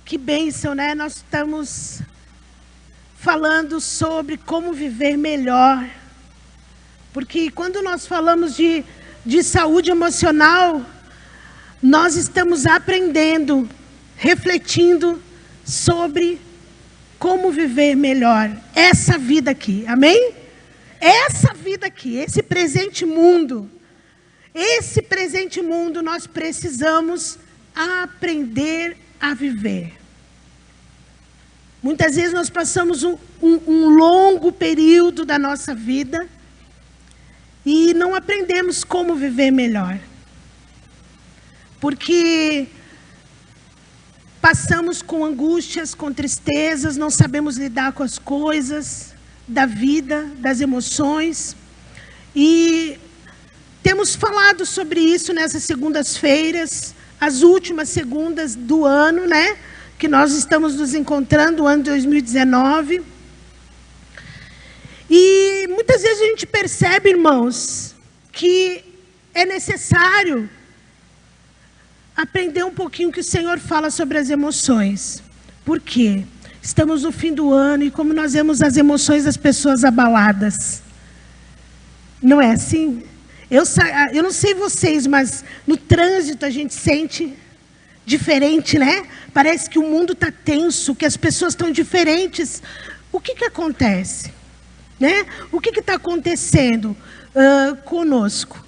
Que bênção, né? Nós estamos falando sobre como viver melhor. Porque quando nós falamos de saúde emocional, nós estamos aprendendo, refletindo sobre como viver melhor essa vida aqui, amém? Essa vida aqui, esse presente mundo nós precisamos aprender a viver. Muitas vezes nós passamos um longo período da nossa vida e não aprendemos como viver melhor. Porque passamos com angústias, com tristezas, não sabemos lidar com as coisas da vida, das emoções. E temos falado sobre isso nessas segundas-feiras, as últimas segundas do ano, né? Que nós estamos nos encontrando, o ano de 2019. E muitas vezes a gente percebe, irmãos, que é necessário aprender um pouquinho o que o Senhor fala sobre as emoções. Por quê? Estamos no fim do ano e como nós vemos as emoções das pessoas abaladas. Não é assim? Eu não sei vocês, mas no trânsito a gente sente diferente, né? Parece que o mundo está tenso, que as pessoas estão diferentes. O que acontece? Né? O que está acontecendo conosco?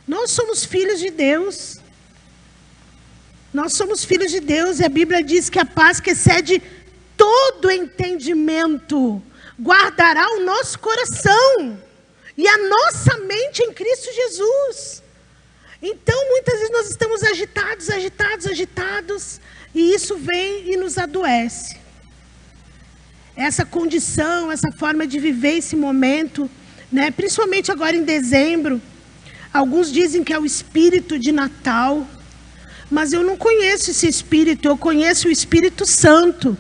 Nós somos filhos de Deus. Nós somos filhos de Deus e a Bíblia diz que a paz que excede todo entendimento guardará o nosso coração e a nossa mente em Cristo Jesus. Então, muitas vezes nós estamos agitados, e isso vem e nos adoece. Essa condição, essa forma de viver esse momento, né? Principalmente agora em dezembro, alguns dizem que é o espírito de Natal, mas eu não conheço esse espírito, eu conheço o Espírito Santo,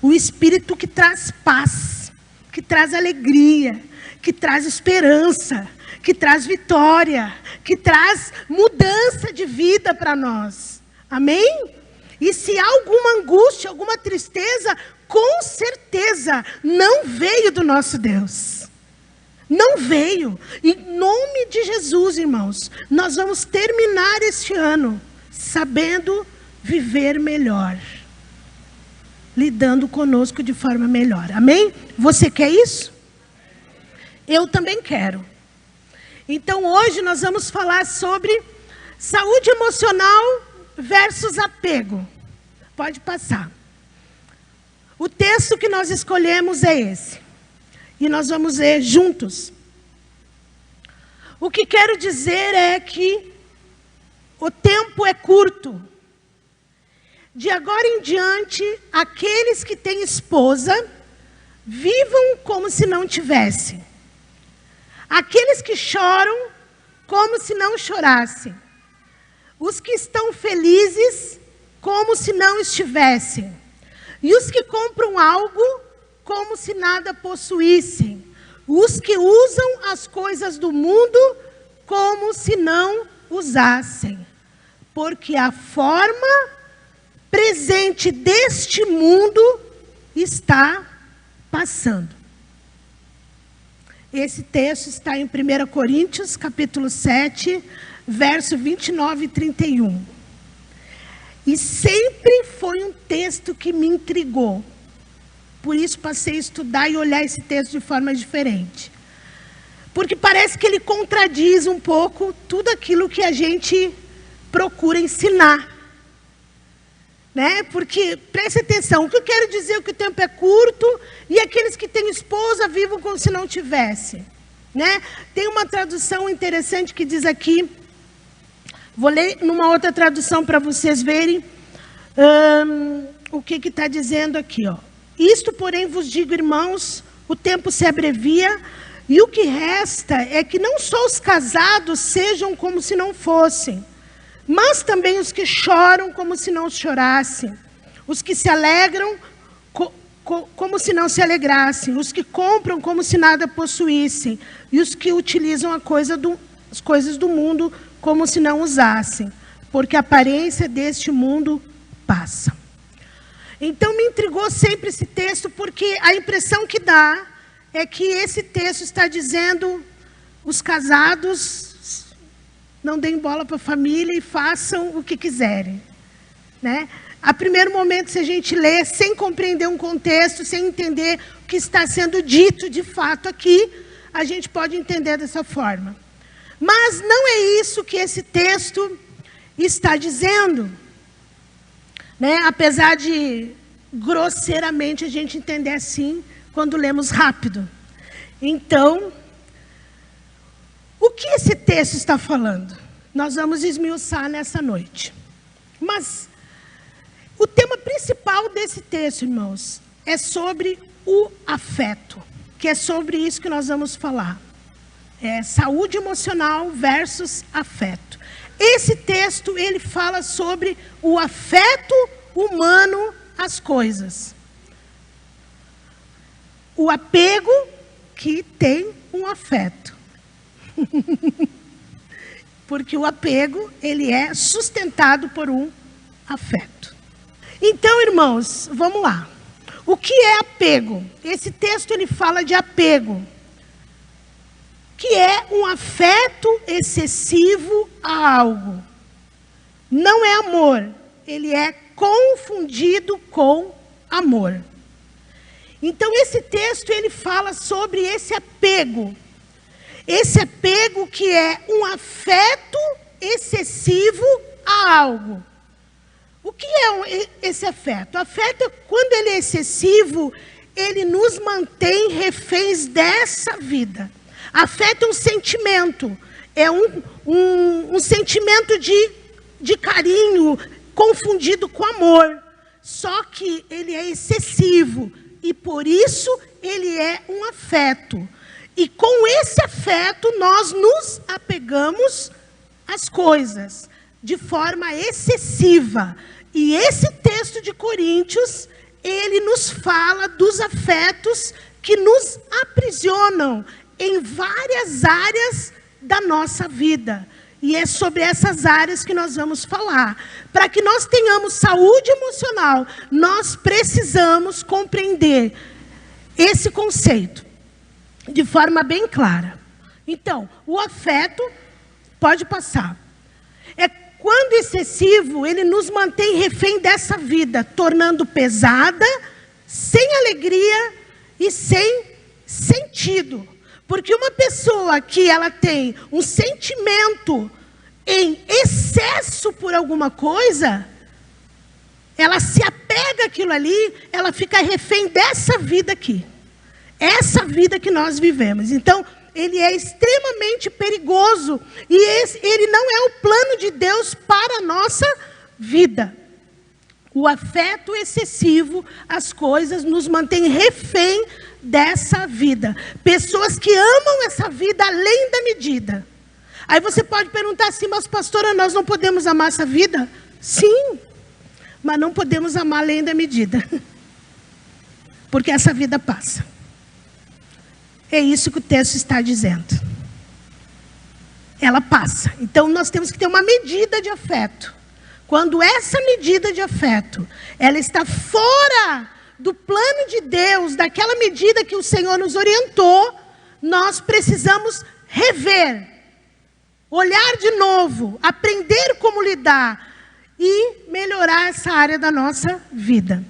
o Espírito que traz paz, que traz alegria, que traz esperança, que traz vitória, que traz mudança de vida para nós. Amém? E se há alguma angústia, alguma tristeza, com certeza não veio do nosso Deus. Não veio. Em nome de Jesus, irmãos, nós vamos terminar este ano sabendo viver melhor. Lidando conosco de forma melhor. Amém? Você quer isso? Eu também quero. Então hoje nós vamos falar sobre saúde emocional versus apego. Pode passar. O texto que nós escolhemos é esse. E nós vamos ler juntos. O que quero dizer é que o tempo é curto. De agora em diante, aqueles que têm esposa, vivam como se não tivessem. Aqueles que choram, como se não chorassem. Os que estão felizes, como se não estivessem. E os que compram algo, como se nada possuíssem. Os que usam as coisas do mundo, como se não usassem. Porque a forma presente deste mundo está passando. Esse texto está em 1 Coríntios, capítulo 7, verso 29 e 31. E sempre foi um texto que me intrigou. Por isso passei a estudar e olhar esse texto de forma diferente. Porque parece que ele contradiz um pouco tudo aquilo que a gente procura ensinar. Né? Porque, preste atenção, o que eu quero dizer é que o tempo é curto e aqueles que têm esposa vivam como se não tivessem. Né? Tem uma tradução interessante que diz aqui, vou ler numa outra tradução para vocês verem o que está dizendo aqui. Ó. Isto, porém, vos digo, irmãos, o tempo se abrevia e o que resta é que não só os casados sejam como se não fossem, mas também os que choram como se não chorassem, os que se alegram como se não se alegrassem, os que compram como se nada possuíssem, e os que utilizam as coisas do mundo como se não usassem, porque a aparência deste mundo passa. Então me intrigou sempre esse texto, porque a impressão que dá é que esse texto está dizendo: os casados não deem bola para a família e façam o que quiserem, né? A primeiro momento, se a gente lê sem compreender um contexto, sem entender o que está sendo dito de fato aqui, a gente pode entender dessa forma. Mas não é isso que esse texto está dizendo, né? Apesar de grosseiramente a gente entender assim quando lemos rápido. Então, o que esse texto está falando? Nós vamos esmiuçar nessa noite. Mas o tema principal desse texto, irmãos, é sobre o afeto, que é sobre isso que nós vamos falar. É saúde emocional versus afeto. Esse texto, ele fala sobre o afeto humano às coisas. O apego que tem um afeto. Porque o apego, ele é sustentado por um afeto. Então, irmãos, vamos lá. O que é apego? Esse texto, ele fala de apego, que é um afeto excessivo a algo. Não é amor, ele é confundido com amor. Então, esse texto, ele fala sobre esse apego. Esse apego que é um afeto excessivo a algo. O que é esse afeto? O afeto, quando ele é excessivo, ele nos mantém reféns dessa vida. Afeto é um sentimento, é um sentimento de carinho confundido com amor. Só que ele é excessivo e por isso ele é um afeto. E com esse afeto nós nos apegamos às coisas de forma excessiva. E esse texto de Coríntios, ele nos fala dos afetos que nos aprisionam em várias áreas da nossa vida. E é sobre essas áreas que nós vamos falar. Para que nós tenhamos saúde emocional, nós precisamos compreender esse conceito de forma bem clara. Então, o afeto, pode passar, é quando excessivo, ele nos mantém refém dessa vida, tornando pesada, sem alegria e sem sentido. Porque uma pessoa que ela tem um sentimento em excesso por alguma coisa, ela se apega àquilo ali, ela fica refém dessa vida aqui. Essa vida que nós vivemos. Então, ele é extremamente perigoso. E ele não é o plano de Deus para a nossa vida. O afeto excessivo às coisas nos mantém refém dessa vida. Pessoas que amam essa vida além da medida. Aí você pode perguntar assim: mas pastora, nós não podemos amar essa vida? Sim, mas não podemos amar além da medida. Porque essa vida passa. É isso que o texto está dizendo. Ela passa. Então nós temos que ter uma medida de afeto. Quando essa medida de afeto, ela está fora do plano de Deus, daquela medida que o Senhor nos orientou, nós precisamos rever, olhar de novo, aprender como lidar e melhorar essa área da nossa vida.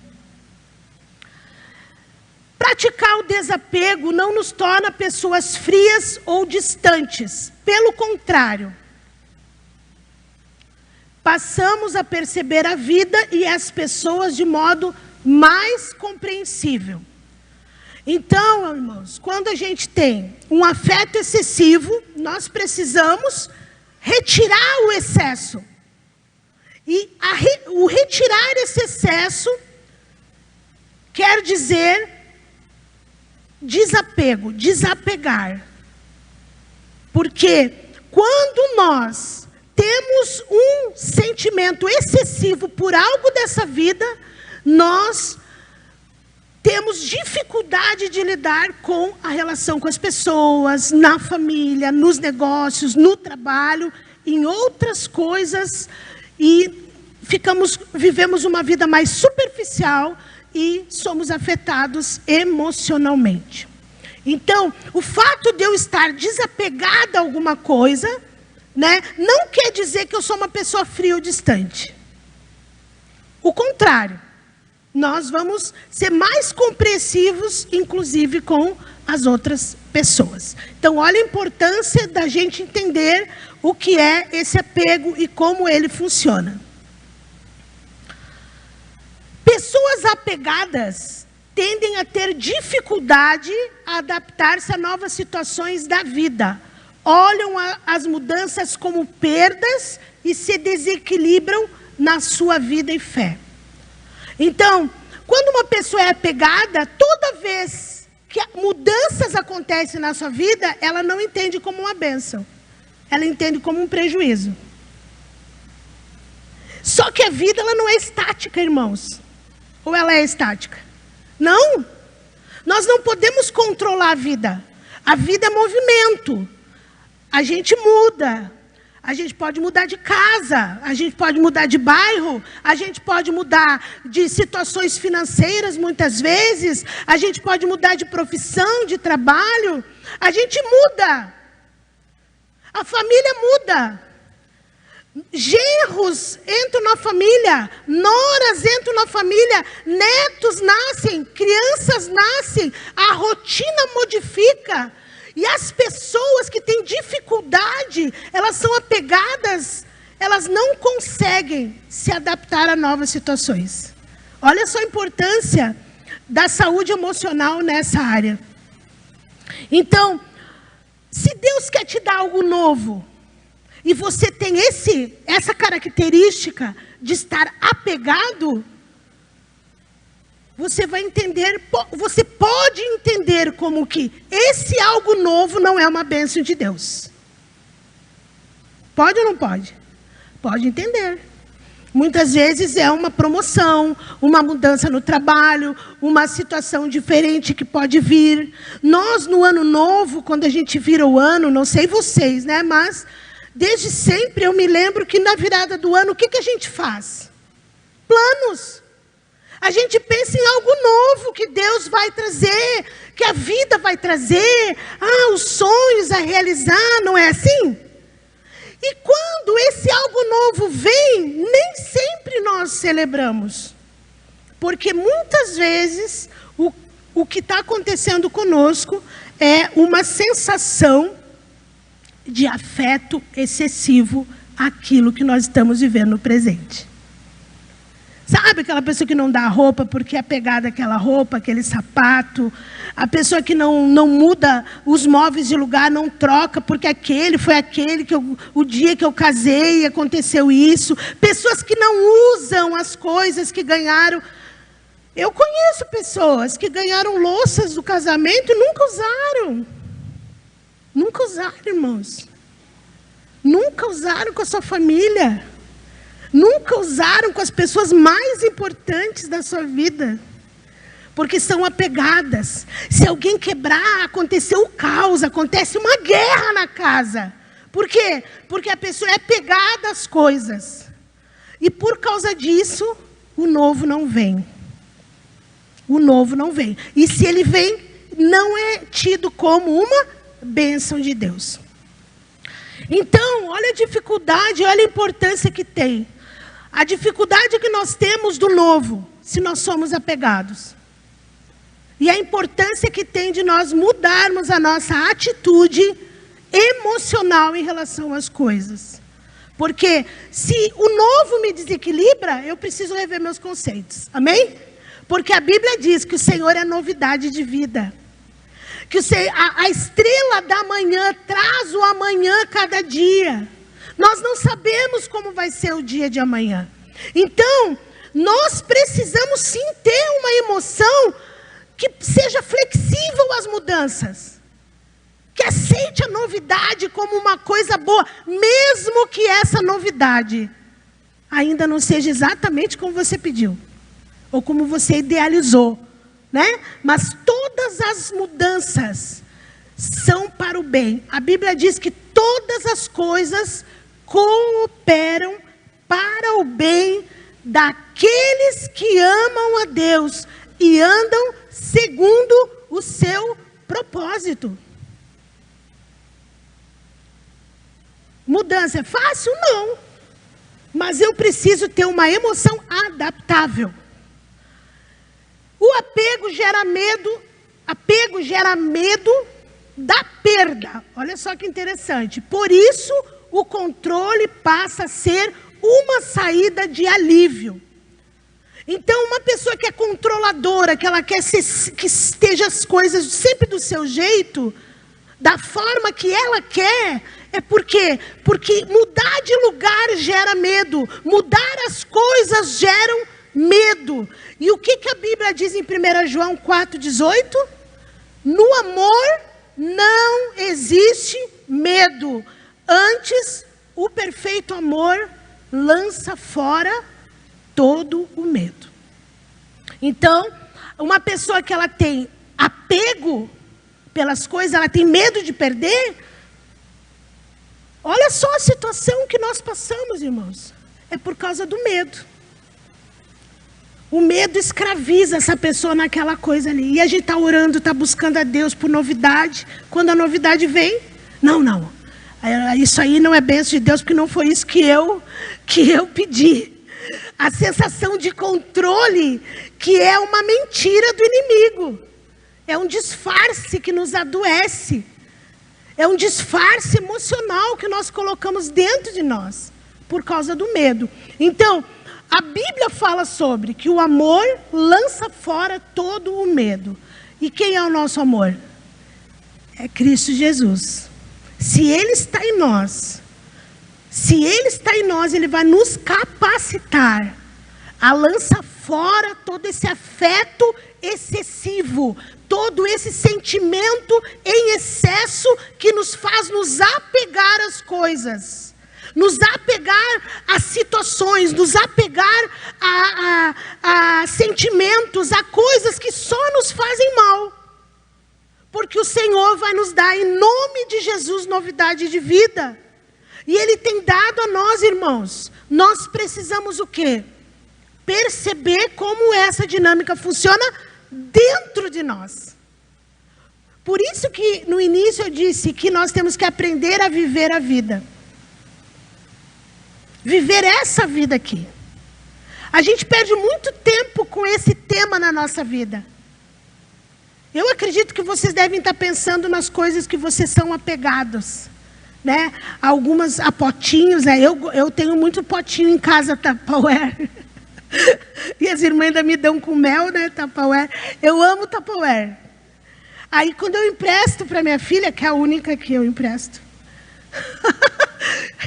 Praticar o desapego não nos torna pessoas frias ou distantes. Pelo contrário, passamos a perceber a vida e as pessoas de modo mais compreensível. Então, irmãos, quando a gente tem um afeto excessivo, nós precisamos retirar o excesso. E o retirar esse excesso quer dizer desapego, desapegar. Porque quando nós temos um sentimento excessivo por algo dessa vida, nós temos dificuldade de lidar com a relação com as pessoas, na família, nos negócios, no trabalho, em outras coisas. E vivemos uma vida mais superficial e somos afetados emocionalmente. Então, o fato de eu estar desapegada a alguma coisa, né, não quer dizer que eu sou uma pessoa fria ou distante. O contrário, nós vamos ser mais compreensivos, inclusive com as outras pessoas. Então, olha a importância da gente entender o que é esse apego e como ele funciona. Pessoas apegadas tendem a ter dificuldade a adaptar-se a novas situações da vida. Olham as mudanças como perdas e se desequilibram na sua vida e fé. Então, quando uma pessoa é apegada, toda vez que mudanças acontecem na sua vida, ela não entende como uma bênção. Ela entende como um prejuízo. Só que a vida ela não é estática, irmãos. Ou ela é estática? Não. Nós não podemos controlar a vida. A vida é movimento. A gente muda. A gente pode mudar de casa. A gente pode mudar de bairro. A gente pode mudar de situações financeiras muitas vezes. A gente pode mudar de profissão, de trabalho. A gente muda. A família muda. Genros entram na família, noras entram na família, netos nascem, crianças nascem, a rotina modifica. E as pessoas que têm dificuldade, elas são apegadas, elas não conseguem se adaptar a novas situações. Olha só a importância da saúde emocional nessa área. Então, se Deus quer te dar algo novo, e você tem essa característica de estar apegado, você vai entender, você pode entender como que esse algo novo não é uma bênção de Deus. Pode ou não pode? Pode entender. Muitas vezes é uma promoção, uma mudança no trabalho, uma situação diferente que pode vir. Nós, no ano novo, quando a gente vira o ano, não sei vocês, né, mas desde sempre eu me lembro que na virada do ano, o que a gente faz? Planos. A gente pensa em algo novo que Deus vai trazer, que a vida vai trazer. Os sonhos a realizar, não é assim? E quando esse algo novo vem, nem sempre nós celebramos. Porque muitas vezes o que está acontecendo conosco é uma sensação de afeto excessivo àquilo que nós estamos vivendo no presente. Sabe aquela pessoa que não dá roupa porque é apegada àquela roupa, aquele sapato? A pessoa que não muda os móveis de lugar, não troca porque foi aquele que o dia que eu casei aconteceu isso. Pessoas que não usam as coisas que ganharam. Eu conheço pessoas que ganharam louças do casamento e nunca usaram. Nunca usaram, irmãos. Nunca usaram com a sua família. Nunca usaram com as pessoas mais importantes da sua vida. Porque são apegadas. Se alguém quebrar, aconteceu o caos, acontece uma guerra na casa. Por quê? Porque a pessoa é apegada às coisas. E por causa disso, o novo não vem. O novo não vem. E se ele vem, não é tido como uma bênção de Deus. Então, olha a dificuldade, olha a importância que tem. A dificuldade que nós temos do novo, se nós somos apegados. E a importância que tem de nós mudarmos a nossa atitude emocional em relação às coisas. Porque se o novo me desequilibra, eu preciso rever meus conceitos. Amém? Porque a Bíblia diz que o Senhor é novidade de vida. Que a estrela da manhã traz o amanhã cada dia. Nós não sabemos como vai ser o dia de amanhã. Então, nós precisamos sim ter uma emoção que seja flexível às mudanças. Que aceite a novidade como uma coisa boa, mesmo que essa novidade ainda não seja exatamente como você pediu. Ou como você idealizou. Né? Mas todas as mudanças são para o bem. A Bíblia diz que todas as coisas cooperam para o bem daqueles que amam a Deus e andam segundo o seu propósito. Mudança é fácil? Não. Mas eu preciso ter uma emoção adaptável. O apego gera medo da perda. Olha só que interessante. Por isso, o controle passa a ser uma saída de alívio. Então, uma pessoa que é controladora, que ela quer que esteja as coisas sempre do seu jeito, da forma que ela quer, é por quê? Porque mudar de lugar gera medo, mudar as coisas geram medo. E o que a Bíblia diz em 1 João 4,18? No amor não existe medo, antes o perfeito amor lança fora todo o medo. Então, uma pessoa que ela tem apego pelas coisas, ela tem medo de perder. Olha só a situação que nós passamos, irmãos. É por causa do medo. O medo escraviza essa pessoa naquela coisa ali. E a gente está orando, está buscando a Deus por novidade. Quando a novidade vem, não. Isso aí não é bênção de Deus, porque não foi isso que eu pedi. A sensação de controle, que é uma mentira do inimigo. É um disfarce que nos adoece. É um disfarce emocional que nós colocamos dentro de nós, por causa do medo. Então, a Bíblia fala sobre que o amor lança fora todo o medo. E quem é o nosso amor? É Cristo Jesus. Se Ele está em nós, Ele vai nos capacitar a lançar fora todo esse afeto excessivo, todo esse sentimento em excesso que nos faz nos apegar às coisas, nos apegar a situações, nos apegar a sentimentos, a coisas que só nos fazem mal. Porque o Senhor vai nos dar, em nome de Jesus, novidade de vida. E Ele tem dado a nós, irmãos. Nós precisamos o quê? Perceber como essa dinâmica funciona dentro de nós. Por isso que no início eu disse que nós temos que aprender a viver a vida. Viver essa vida aqui. A gente perde muito tempo com esse tema na nossa vida. Eu acredito que vocês devem estar pensando nas coisas que vocês são apegados, né? Algumas a potinhos, né? Eu tenho muito potinho em casa, Tupperware. E as irmãs ainda me dão com mel, né, Tupperware. Eu amo Tupperware. Aí quando eu empresto para minha filha, que é a única que eu empresto,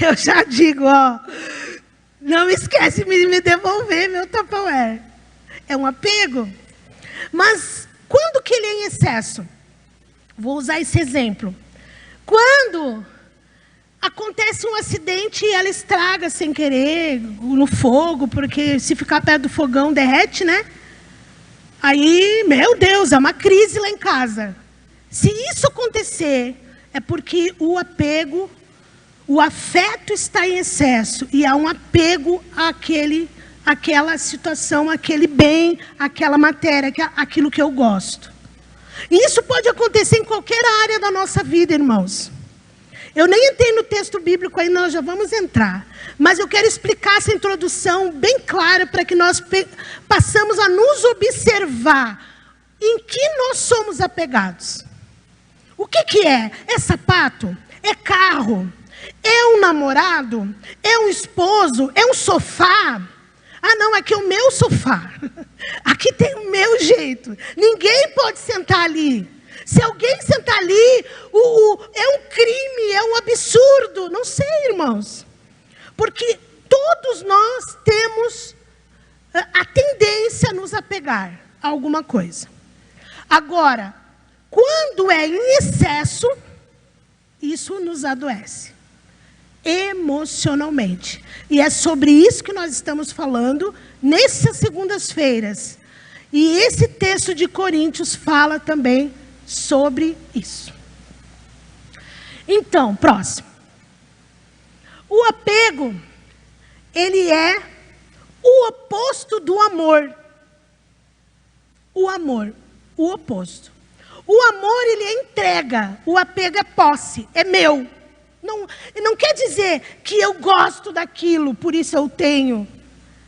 eu já digo, não esquece de me devolver meu Tupperware. É um apego. Mas quando que ele é em excesso? Vou usar esse exemplo. Quando acontece um acidente e ela estraga sem querer, no fogo, porque se ficar perto do fogão derrete, né? Aí, meu Deus, é uma crise lá em casa. Se isso acontecer, é porque o apego, o afeto está em excesso. E há um apego àquela situação, aquele bem, aquela matéria, aquilo que eu gosto. E isso pode acontecer em qualquer área da nossa vida, irmãos. Eu nem entrei no texto bíblico ainda, nós já vamos entrar. Mas eu quero explicar essa introdução bem clara para que nós passamos a nos observar em que nós somos apegados. O que é? É sapato? É carro? É um namorado? É um esposo? É um sofá? Ah, não, aqui é o meu sofá. Aqui tem o meu jeito. Ninguém pode sentar ali. Se alguém sentar ali, é um crime, é um absurdo. Não sei, irmãos. Porque todos nós temos a tendência a nos apegar a alguma coisa. Agora, quando é em excesso, isso nos adoece emocionalmente. E é sobre isso que nós estamos falando nessas segundas-feiras. E esse texto de Coríntios fala também sobre isso. Então, próximo. O apego, ele é o oposto do amor. O amor, o oposto. O amor, ele é entrega. O apego é posse, é meu. Não quer dizer que eu gosto daquilo, por isso eu tenho.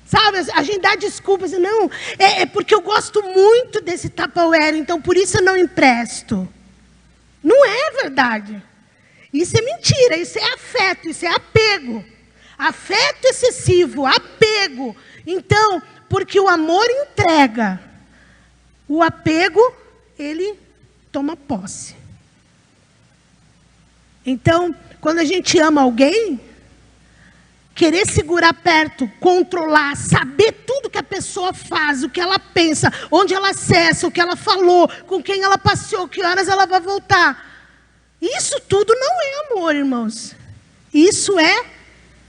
Sabe, a gente dá desculpas. Não, é porque eu gosto muito desse Tupperware, então por isso eu não empresto. Não é verdade. Isso é mentira, isso é afeto, isso é apego. Afeto excessivo, apego. Então, porque o amor entrega, o apego, ele toma posse. Então, quando a gente ama alguém, querer segurar perto, controlar, saber tudo que a pessoa faz, o que ela pensa, onde ela acessa, o que ela falou, com quem ela passeou, que horas ela vai voltar. Isso tudo não é amor, irmãos. Isso é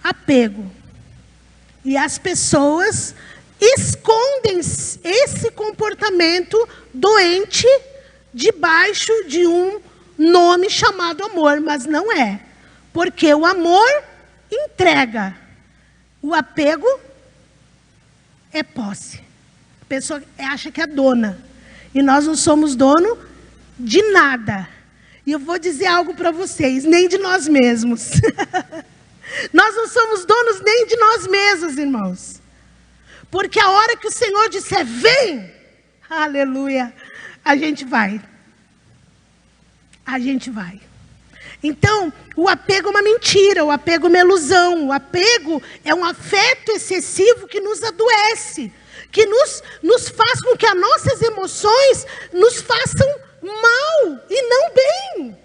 apego. E as pessoas escondem esse comportamento doente debaixo de um nome chamado amor, mas não é. Porque o amor entrega. O apego é posse. A pessoa acha que é dona. E nós não somos dono de nada. E eu vou dizer algo para vocês, nem de nós mesmos. Nós não somos donos nem de nós mesmos, irmãos. Porque a hora que o Senhor disser, vem, aleluia, a gente vai. A gente vai. Então, o apego é uma mentira, o apego é uma ilusão, o apego é um afeto excessivo que nos adoece, que nos faz com que as nossas emoções nos façam mal e não bem.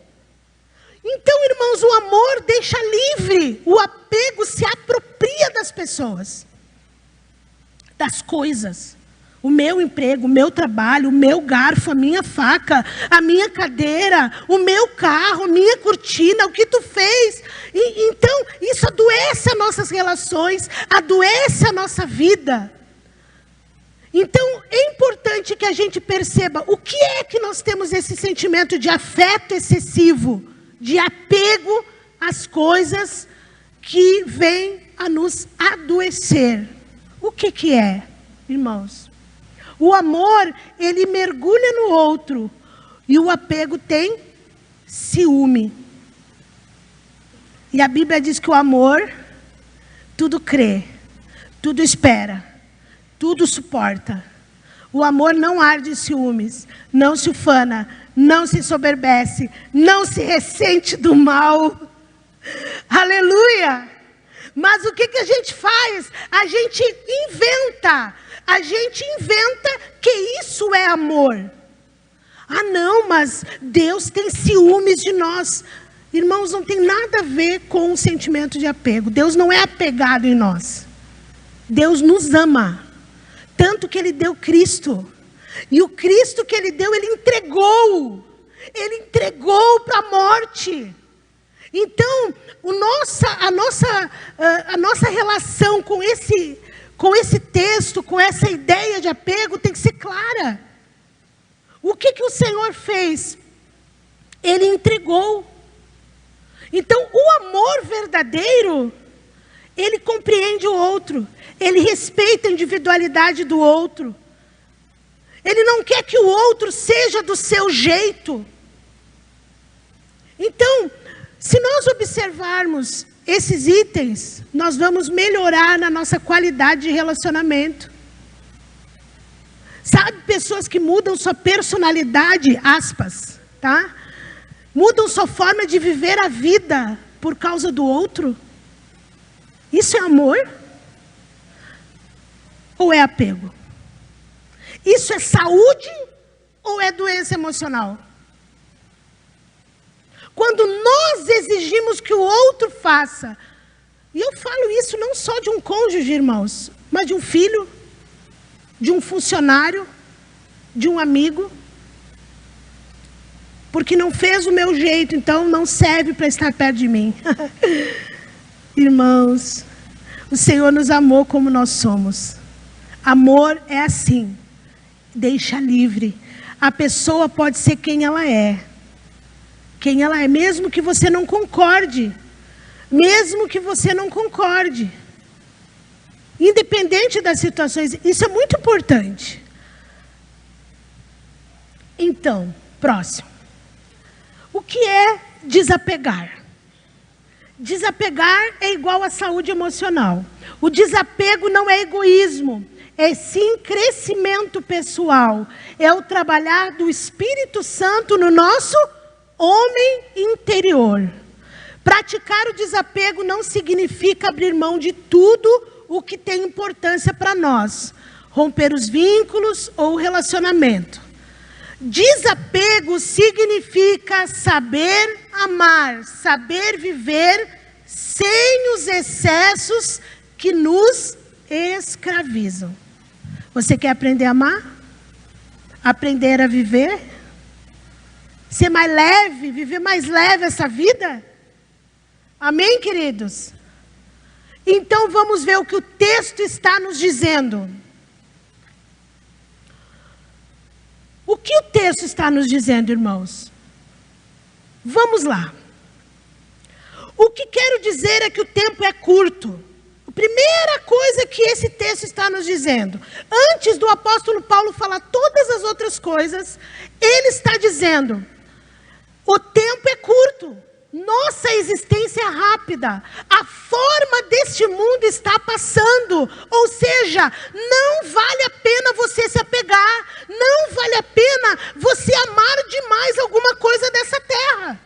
Então, irmãos, o amor deixa livre, o apego se apropria das pessoas, das coisas. O meu emprego, o meu trabalho, o meu garfo, a minha faca, a minha cadeira, o meu carro, a minha cortina, o que tu fez. Então, isso adoece as nossas relações, adoece a nossa vida. Então, é importante que a gente perceba o que é que nós temos esse sentimento de afeto excessivo, de apego às coisas que vêm a nos adoecer. O que é, irmãos? O amor, ele mergulha no outro. E o apego tem ciúme. E a Bíblia diz que o amor tudo crê, tudo espera, tudo suporta. O amor não arde em ciúmes, não se ufana, não se ensoberbece, não se ressente do mal. Aleluia! Mas o que a gente faz? A gente inventa que isso é amor. Ah não, mas Deus tem ciúmes de nós. Irmãos, não tem nada a ver com o sentimento de apego. Deus não é apegado em nós. Deus nos ama. Tanto que Ele deu Cristo. E o Cristo que Ele deu, Ele entregou. Ele entregou para a morte. Então, a nossa relação com esse texto, com essa ideia de apego, tem que ser clara. O que o Senhor fez? Ele entregou. Então, o amor verdadeiro, ele compreende o outro. Ele respeita a individualidade do outro. Ele não quer que o outro seja do seu jeito. Então, se nós observarmos esses itens, nós vamos melhorar na nossa qualidade de relacionamento. Sabe, pessoas que mudam sua personalidade, aspas, tá? Mudam sua forma de viver a vida por causa do outro. Isso é amor? Ou é apego? Isso é saúde ou é doença emocional? Quando nós exigimos que o outro faça, e eu falo isso não só de um cônjuge, irmãos, mas de um filho, de um funcionário, de um amigo, porque não fez o meu jeito, então não serve para estar perto de mim. Irmãos, o Senhor nos amou como nós somos. Amor é assim, deixa livre. A pessoa pode ser quem ela é. Quem ela é, mesmo que você não concorde. Mesmo que você não concorde. Independente das situações, isso é muito importante. Então, próximo. O que é desapegar? Desapegar é igual a saúde emocional. O desapego não é egoísmo, é sim crescimento pessoal. É o trabalhar do Espírito Santo no nosso homem interior. Praticar o desapego não significa abrir mão de tudo o que tem importância para nós, romper os vínculos ou o relacionamento. Desapego significa saber amar, saber viver sem os excessos que nos escravizam. Você quer aprender a amar? Aprender a viver? Ser mais leve, viver mais leve essa vida? Amém, queridos? Então vamos ver o que o texto está nos dizendo. O que o texto está nos dizendo, irmãos? Vamos lá. O que quero dizer é que o tempo é curto. A primeira coisa que esse texto está nos dizendo, antes do apóstolo Paulo falar todas as outras coisas, ele está dizendo, o tempo é curto. Nossa existência é rápida. A forma deste mundo está passando. Ou seja, não vale a pena você se apegar. Não vale a pena você amar demais alguma coisa dessa terra.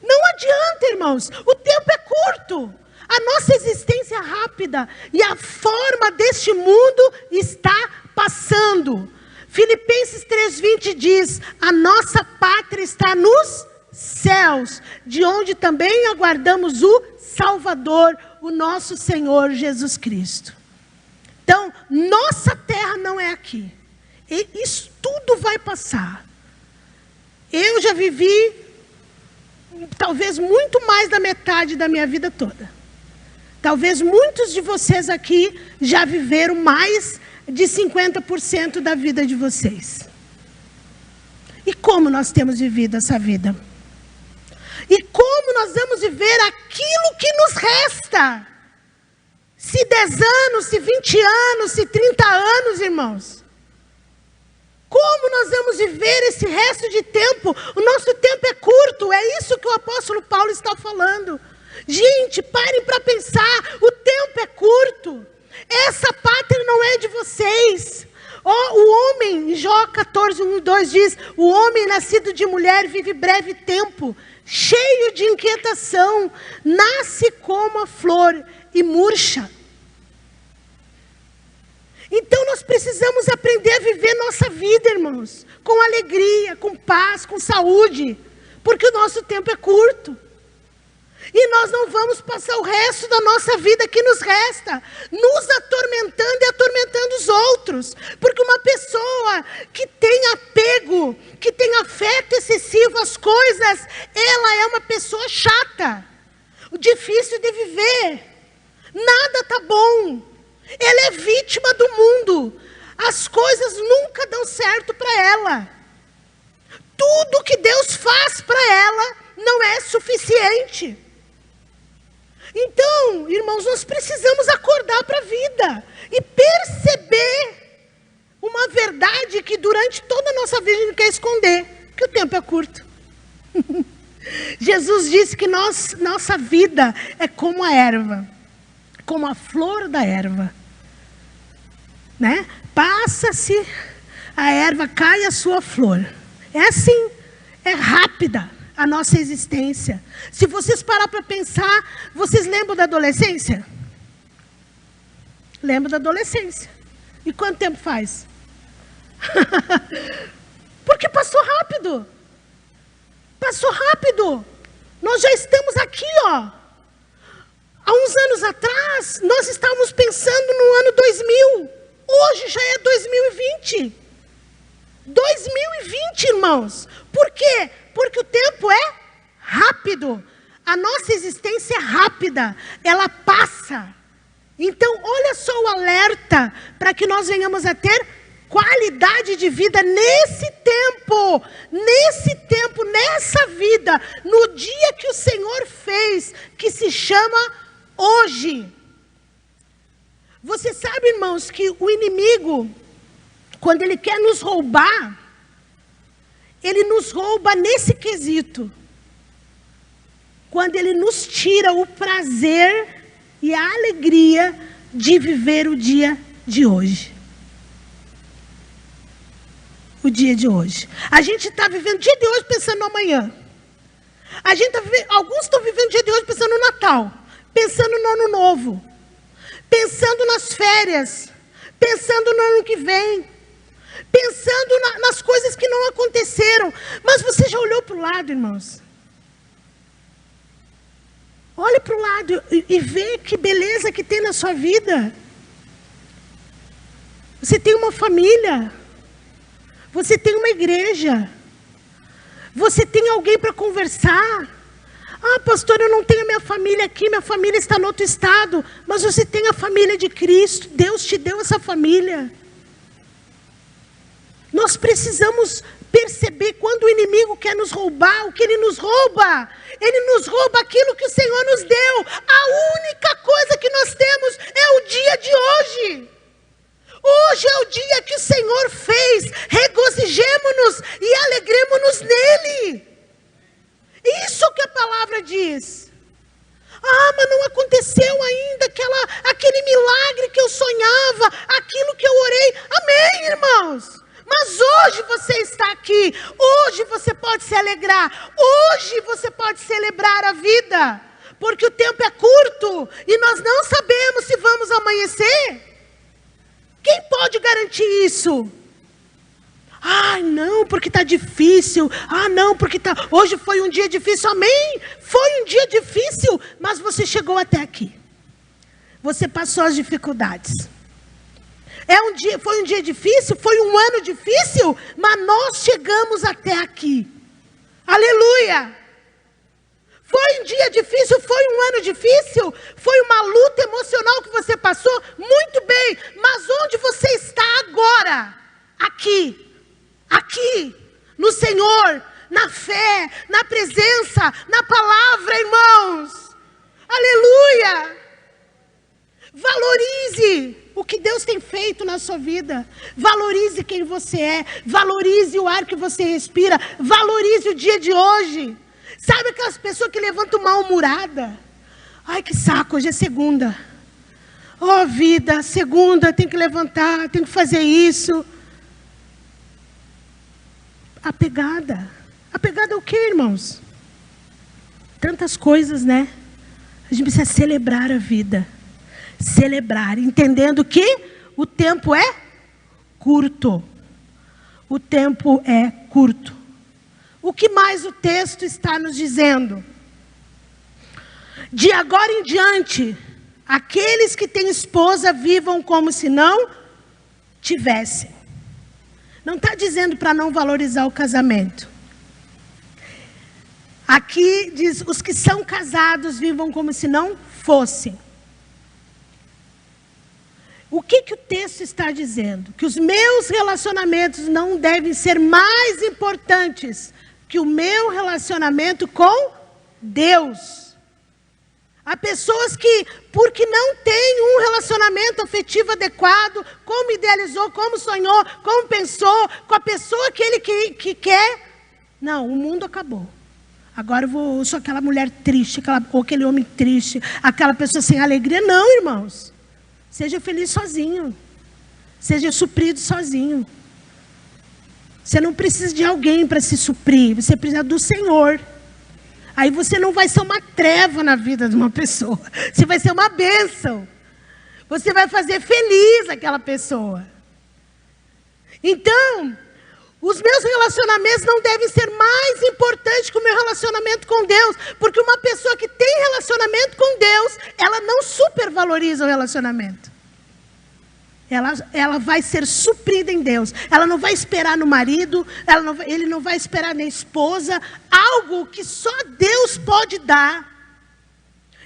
Não adianta, irmãos. O tempo é curto. A nossa existência é rápida. E a forma deste mundo está passando. Filipenses 3:20 diz, a nossa pátria está nos céus, de onde também aguardamos o Salvador, o nosso Senhor Jesus Cristo. Então, nossa terra não é aqui. E isso tudo vai passar. Eu já vivi, talvez muito mais da metade da minha vida toda. Talvez muitos de vocês aqui já viveram mais de 50% da vida de vocês. E como nós temos vivido essa vida? E como nós vamos viver aquilo que nos resta? Se 10 anos, se 20 anos, se 30 anos, irmãos. Como nós vamos viver esse resto de tempo? O nosso tempo é curto, é isso que o apóstolo Paulo está falando. Gente, parem para pensar, o tempo é curto. Essa pátria não é de vocês. O homem, em Jó 14:1-2 diz, o homem nascido de mulher vive breve tempo, cheio de inquietação, nasce como a flor e murcha. Então nós precisamos aprender a viver nossa vida, irmãos, com alegria, com paz, com saúde, porque o nosso tempo é curto. E nós não vamos passar o resto da nossa vida que nos resta, nos atormentando e atormentando os outros. Porque uma pessoa que tem apego, que tem afeto excessivo às coisas, ela é uma pessoa chata, difícil de viver. Nada está bom. Ela é vítima do mundo. As coisas nunca dão certo para ela. Tudo que Deus faz para ela não é suficiente. Então, irmãos, nós precisamos acordar para a vida e perceber uma verdade que durante toda a nossa vida a gente quer esconder, que o tempo é curto. Jesus disse que nossa vida é como a erva, como a flor da erva, né? Passa-se a erva, cai a sua flor. É assim, é rápida a nossa existência. Se vocês parar para pensar, vocês lembram da adolescência? Lembram da adolescência. E quanto tempo faz? Porque passou rápido. Passou rápido. Nós já estamos aqui, ó. Há uns anos atrás, nós estávamos pensando no ano 2000. Hoje já é 2020. 2020, irmãos. Por quê? Porque o tempo é rápido. A nossa existência é rápida. Ela passa. Então, olha só o alerta para que nós venhamos a ter qualidade de vida nesse tempo, nessa vida, no dia que o Senhor fez, que se chama hoje. Você sabe, irmãos, que o inimigo, quando ele quer nos roubar, ele nos rouba nesse quesito. Quando ele nos tira o prazer e a alegria de viver o dia de hoje. O dia de hoje. A gente está vivendo o dia de hoje pensando no amanhã. Alguns estão vivendo o dia de hoje pensando no Natal, pensando no Ano Novo, pensando nas férias, pensando no ano que vem, pensando nas coisas que não aconteceram. Mas você já olhou para o lado, irmãos? Olhe para o lado e vê que beleza que tem na sua vida. Você tem uma família. Você tem uma igreja. Você tem alguém para conversar. Ah, pastor, eu não tenho minha família aqui, minha família está no outro estado. Mas você tem a família de Cristo. Deus te deu essa família. Nós precisamos perceber quando o inimigo quer nos roubar, o que ele nos rouba. Ele nos rouba aquilo que o Senhor nos deu. A única coisa que nós temos é o dia de hoje. Hoje é o dia que o Senhor fez. Regozijemo-nos e alegremo-nos nele. Isso que a palavra diz. Ah, mas não aconteceu ainda aquele milagre que eu sonhava, aquilo que eu orei. Amém, irmãos? Mas hoje você está aqui. Hoje você pode se alegrar. Hoje você pode celebrar a vida. Porque o tempo é curto e nós não sabemos se vamos amanhecer. Quem pode garantir isso? Ah, não, porque está difícil. Ah, não, porque hoje foi um dia difícil. Amém? Foi um dia difícil, mas você chegou até aqui. Você passou as dificuldades. Foi um dia difícil, foi um ano difícil, mas nós chegamos até aqui. Aleluia! Foi um dia difícil, foi um ano difícil, foi uma luta emocional que você passou, muito bem, mas onde você está agora? Aqui, no Senhor, na fé, na presença, na palavra, irmãos. Aleluia! Valorize o que Deus tem feito na sua vida. Valorize quem você é. Valorize o ar que você respira. Valorize o dia de hoje. Sabe aquelas pessoas que levantam mal-humorada? Ai, que saco, hoje é segunda. Oh, vida, segunda, tem que levantar, tem que fazer isso. Apegada. Apegada ao quê, irmãos? Tantas coisas, né? A gente precisa celebrar a vida. Celebrar, entendendo que o tempo é curto. O tempo é curto. O que mais o texto está nos dizendo? De agora em diante, aqueles que têm esposa vivam como se não tivessem. Não está dizendo para não valorizar o casamento. Aqui diz, os que são casados vivam como se não fossem. O que o texto está dizendo? Que os meus relacionamentos não devem ser mais importantes que o meu relacionamento com Deus. Há pessoas que, porque não têm um relacionamento afetivo adequado, como idealizou, como sonhou, como pensou, com a pessoa que ele que quer. Não, o mundo acabou. Agora eu sou aquela mulher triste, ou aquele homem triste, aquela pessoa sem alegria. Não, irmãos. Seja feliz sozinho. Seja suprido sozinho. Você não precisa de alguém para se suprir. Você precisa do Senhor. Aí você não vai ser uma treva na vida de uma pessoa. Você vai ser uma bênção. Você vai fazer feliz aquela pessoa. Então, os meus relacionamentos não devem ser mais importantes que o meu relacionamento com Deus. Porque uma pessoa que tem relacionamento com Deus, ela não supervaloriza o relacionamento. Ela vai ser suprida em Deus. Ela não vai esperar no marido, ele não vai esperar na esposa, algo que só Deus pode dar.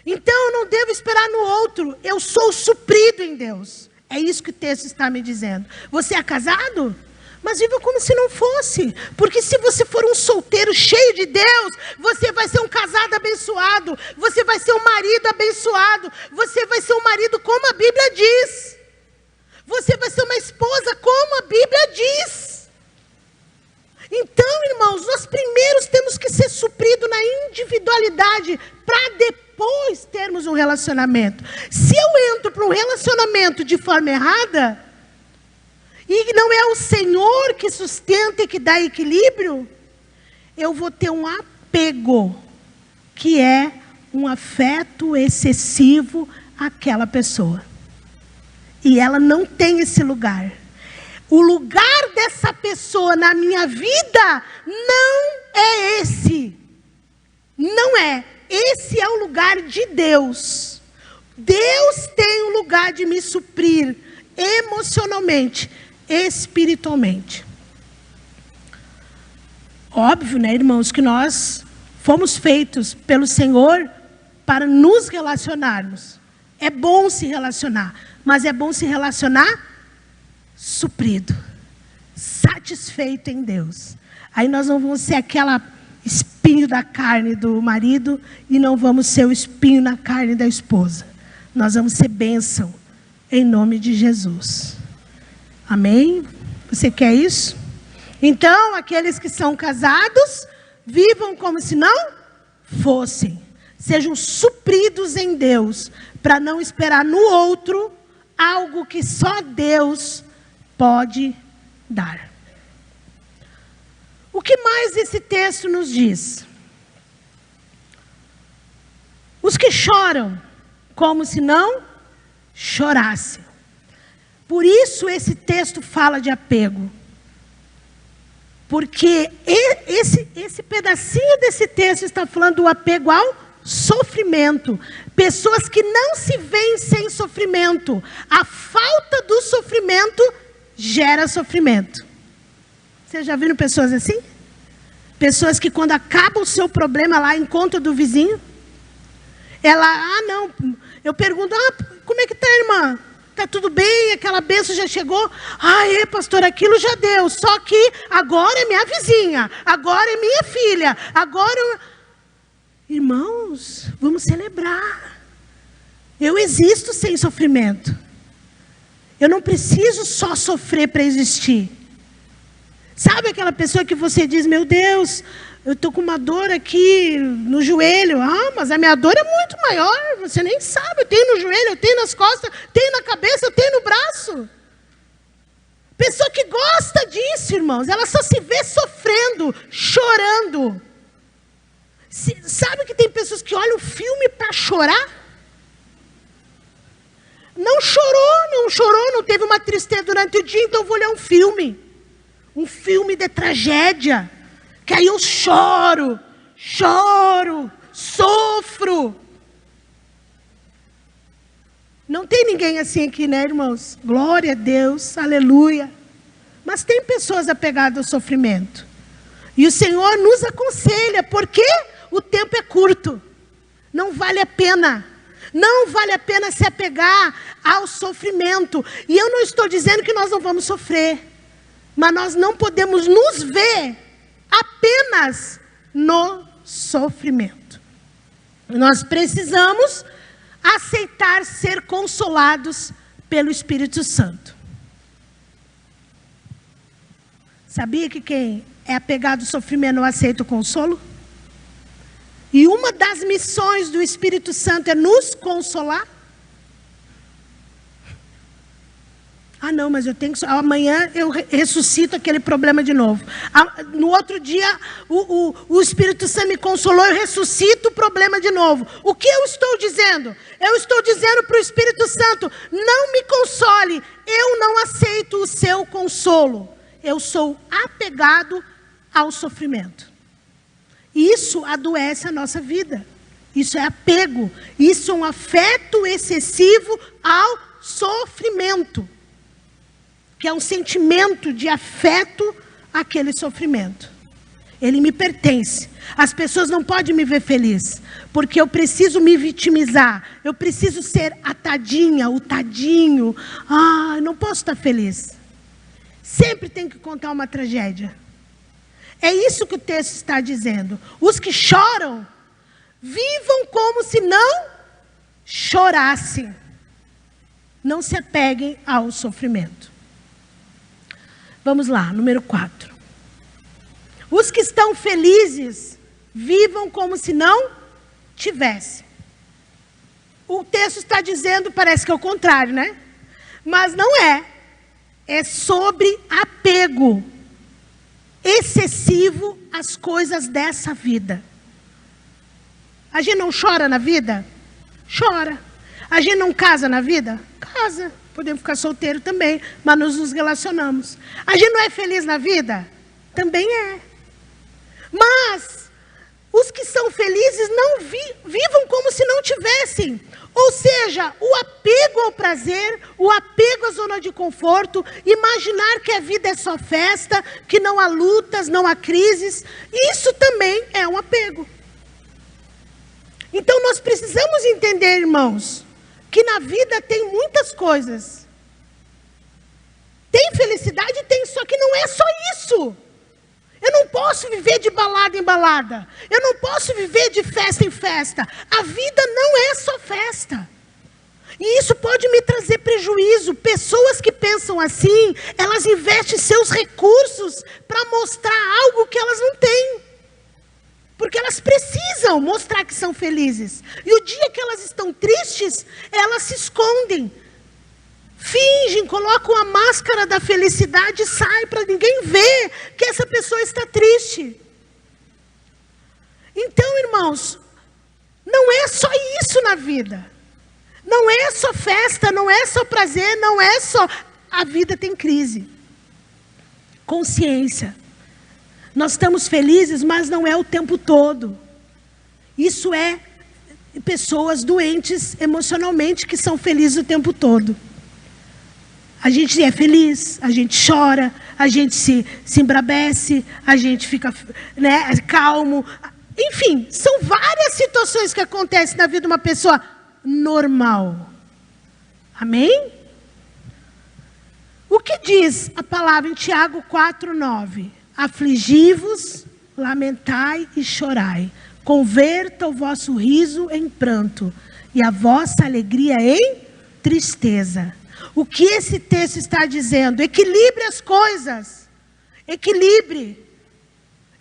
Então eu não devo esperar no outro, eu sou suprido em Deus. É isso que o texto está me dizendo. Você é casado? Mas viva como se não fosse. Porque se você for um solteiro cheio de Deus, você vai ser um casado abençoado. Você vai ser um marido abençoado. Você vai ser um marido como a Bíblia diz. Você vai ser uma esposa como a Bíblia diz. Então, irmãos, nós primeiros temos que ser supridos na individualidade para depois termos um relacionamento. Se eu entro para um relacionamento de forma errada, e não é o Senhor que sustenta e que dá equilíbrio, eu vou ter um apego, que é um afeto excessivo àquela pessoa. E ela não tem esse lugar. O lugar dessa pessoa na minha vida não é esse. Não é. Esse é o lugar de Deus. Deus tem um lugar de me suprir emocionalmente, espiritualmente. Óbvio, né, irmãos, que nós fomos feitos pelo Senhor para nos relacionarmos. É bom se relacionar, mas é bom se relacionar suprido, satisfeito em Deus. Aí nós não vamos ser aquela espinho da carne do marido e não vamos ser o espinho na carne da esposa. Nós vamos ser bênção em nome de Jesus. Amém? Você quer isso? Então, aqueles que são casados, vivam como se não fossem. Sejam supridos em Deus, para não esperar no outro algo que só Deus pode dar. O que mais esse texto nos diz? Os que choram, como se não chorassem. Por isso esse texto fala de apego. Porque esse pedacinho desse texto está falando do apego ao sofrimento. Pessoas que não se veem sem sofrimento. A falta do sofrimento gera sofrimento. Vocês já viram pessoas assim? Pessoas que quando acaba o seu problema lá em conta do vizinho, ela, não, eu pergunto, como é que está, irmã? Está tudo bem? Aquela bênção já chegou? Pastor, aquilo já deu. Só que agora é minha vizinha. Agora é minha filha. Agora... Irmãos, vamos celebrar. Eu existo sem sofrimento. Eu não preciso só sofrer para existir. Sabe aquela pessoa que você diz, meu Deus, eu estou com uma dor aqui no joelho. Mas a minha dor é muito maior. Você nem sabe. Eu tenho no joelho, eu tenho nas costas, tenho na cabeça, eu tenho no braço. Pessoa que gosta disso, irmãos, ela só se vê sofrendo, chorando. Sabe que tem pessoas que olham filme para chorar? Não chorou, não teve uma tristeza durante o dia, então eu vou olhar um filme. Um filme de tragédia. Que aí eu choro, sofro. Não tem ninguém assim aqui, né, irmãos? Glória a Deus, aleluia. Mas tem pessoas apegadas ao sofrimento. E o Senhor nos aconselha, porque o tempo é curto. Não vale a pena. Não vale a pena se apegar ao sofrimento. E eu não estou dizendo que nós não vamos sofrer. Mas nós não podemos nos ver apenas no sofrimento. Nós precisamos aceitar ser consolados pelo Espírito Santo. Sabia que quem é apegado ao sofrimento não aceita o consolo? E uma das missões do Espírito Santo é nos consolar. Não, mas eu tenho que... Amanhã eu ressuscito aquele problema de novo. No outro dia, o Espírito Santo me consolou, eu ressuscito o problema de novo. O que eu estou dizendo? Eu estou dizendo para o Espírito Santo, não me console, eu não aceito o seu consolo. Eu sou apegado ao sofrimento. Isso adoece a nossa vida. Isso é apego. Isso é um afeto excessivo ao sofrimento. Que é um sentimento de afeto àquele sofrimento. Ele me pertence. As pessoas não podem me ver feliz, porque eu preciso me vitimizar. Eu preciso ser a tadinha, o tadinho. Não posso estar feliz. sempre tem que contar uma tragédia. É isso que o texto está dizendo. Os que choram, vivam como se não chorassem. Não se apeguem ao sofrimento. Vamos lá, número 4. Os que estão felizes, vivam como se não tivessem. O texto está dizendo, parece que é o contrário, né? Mas não é. É sobre apego excessivo às coisas dessa vida. A gente não chora na vida? Chora. A gente não casa na vida? Casa. Podemos ficar solteiro também, mas nós nos relacionamos. A gente não é feliz na vida? Também é. Mas os que são felizes não vivam como se não tivessem. Ou seja, o apego ao prazer, o apego à zona de conforto, imaginar que a vida é só festa, que não há lutas, não há crises, isso também é um apego. Então nós precisamos entender, irmãos, que na vida tem muitas coisas. Tem felicidade? Tem, só que não é só isso. Eu não posso viver de balada em balada. Eu não posso viver de festa em festa. A vida não é só festa. E isso pode me trazer prejuízo. Pessoas que pensam assim, elas investem seus recursos para mostrar algo que elas não têm. Porque elas precisam mostrar que são felizes. E o dia que elas estão tristes, elas se escondem. Fingem, colocam a máscara da felicidade e saem para ninguém ver que essa pessoa está triste. Então, irmãos, não é só isso na vida. Não é só festa, não é só prazer, não é só... A vida tem crise. Consciência. Nós estamos felizes, mas não é o tempo todo. Isso é pessoas doentes emocionalmente que são felizes o tempo todo. A gente é feliz, a gente chora, a gente se embrabece, a gente fica, né, calmo. Enfim, são várias situações que acontecem na vida de uma pessoa normal. Amém? O que diz a palavra em Tiago 4:9? Afligi-vos, lamentai e chorai. Converta o vosso riso em pranto e a vossa alegria em tristeza. O que esse texto está dizendo? Equilibre as coisas. Equilibre.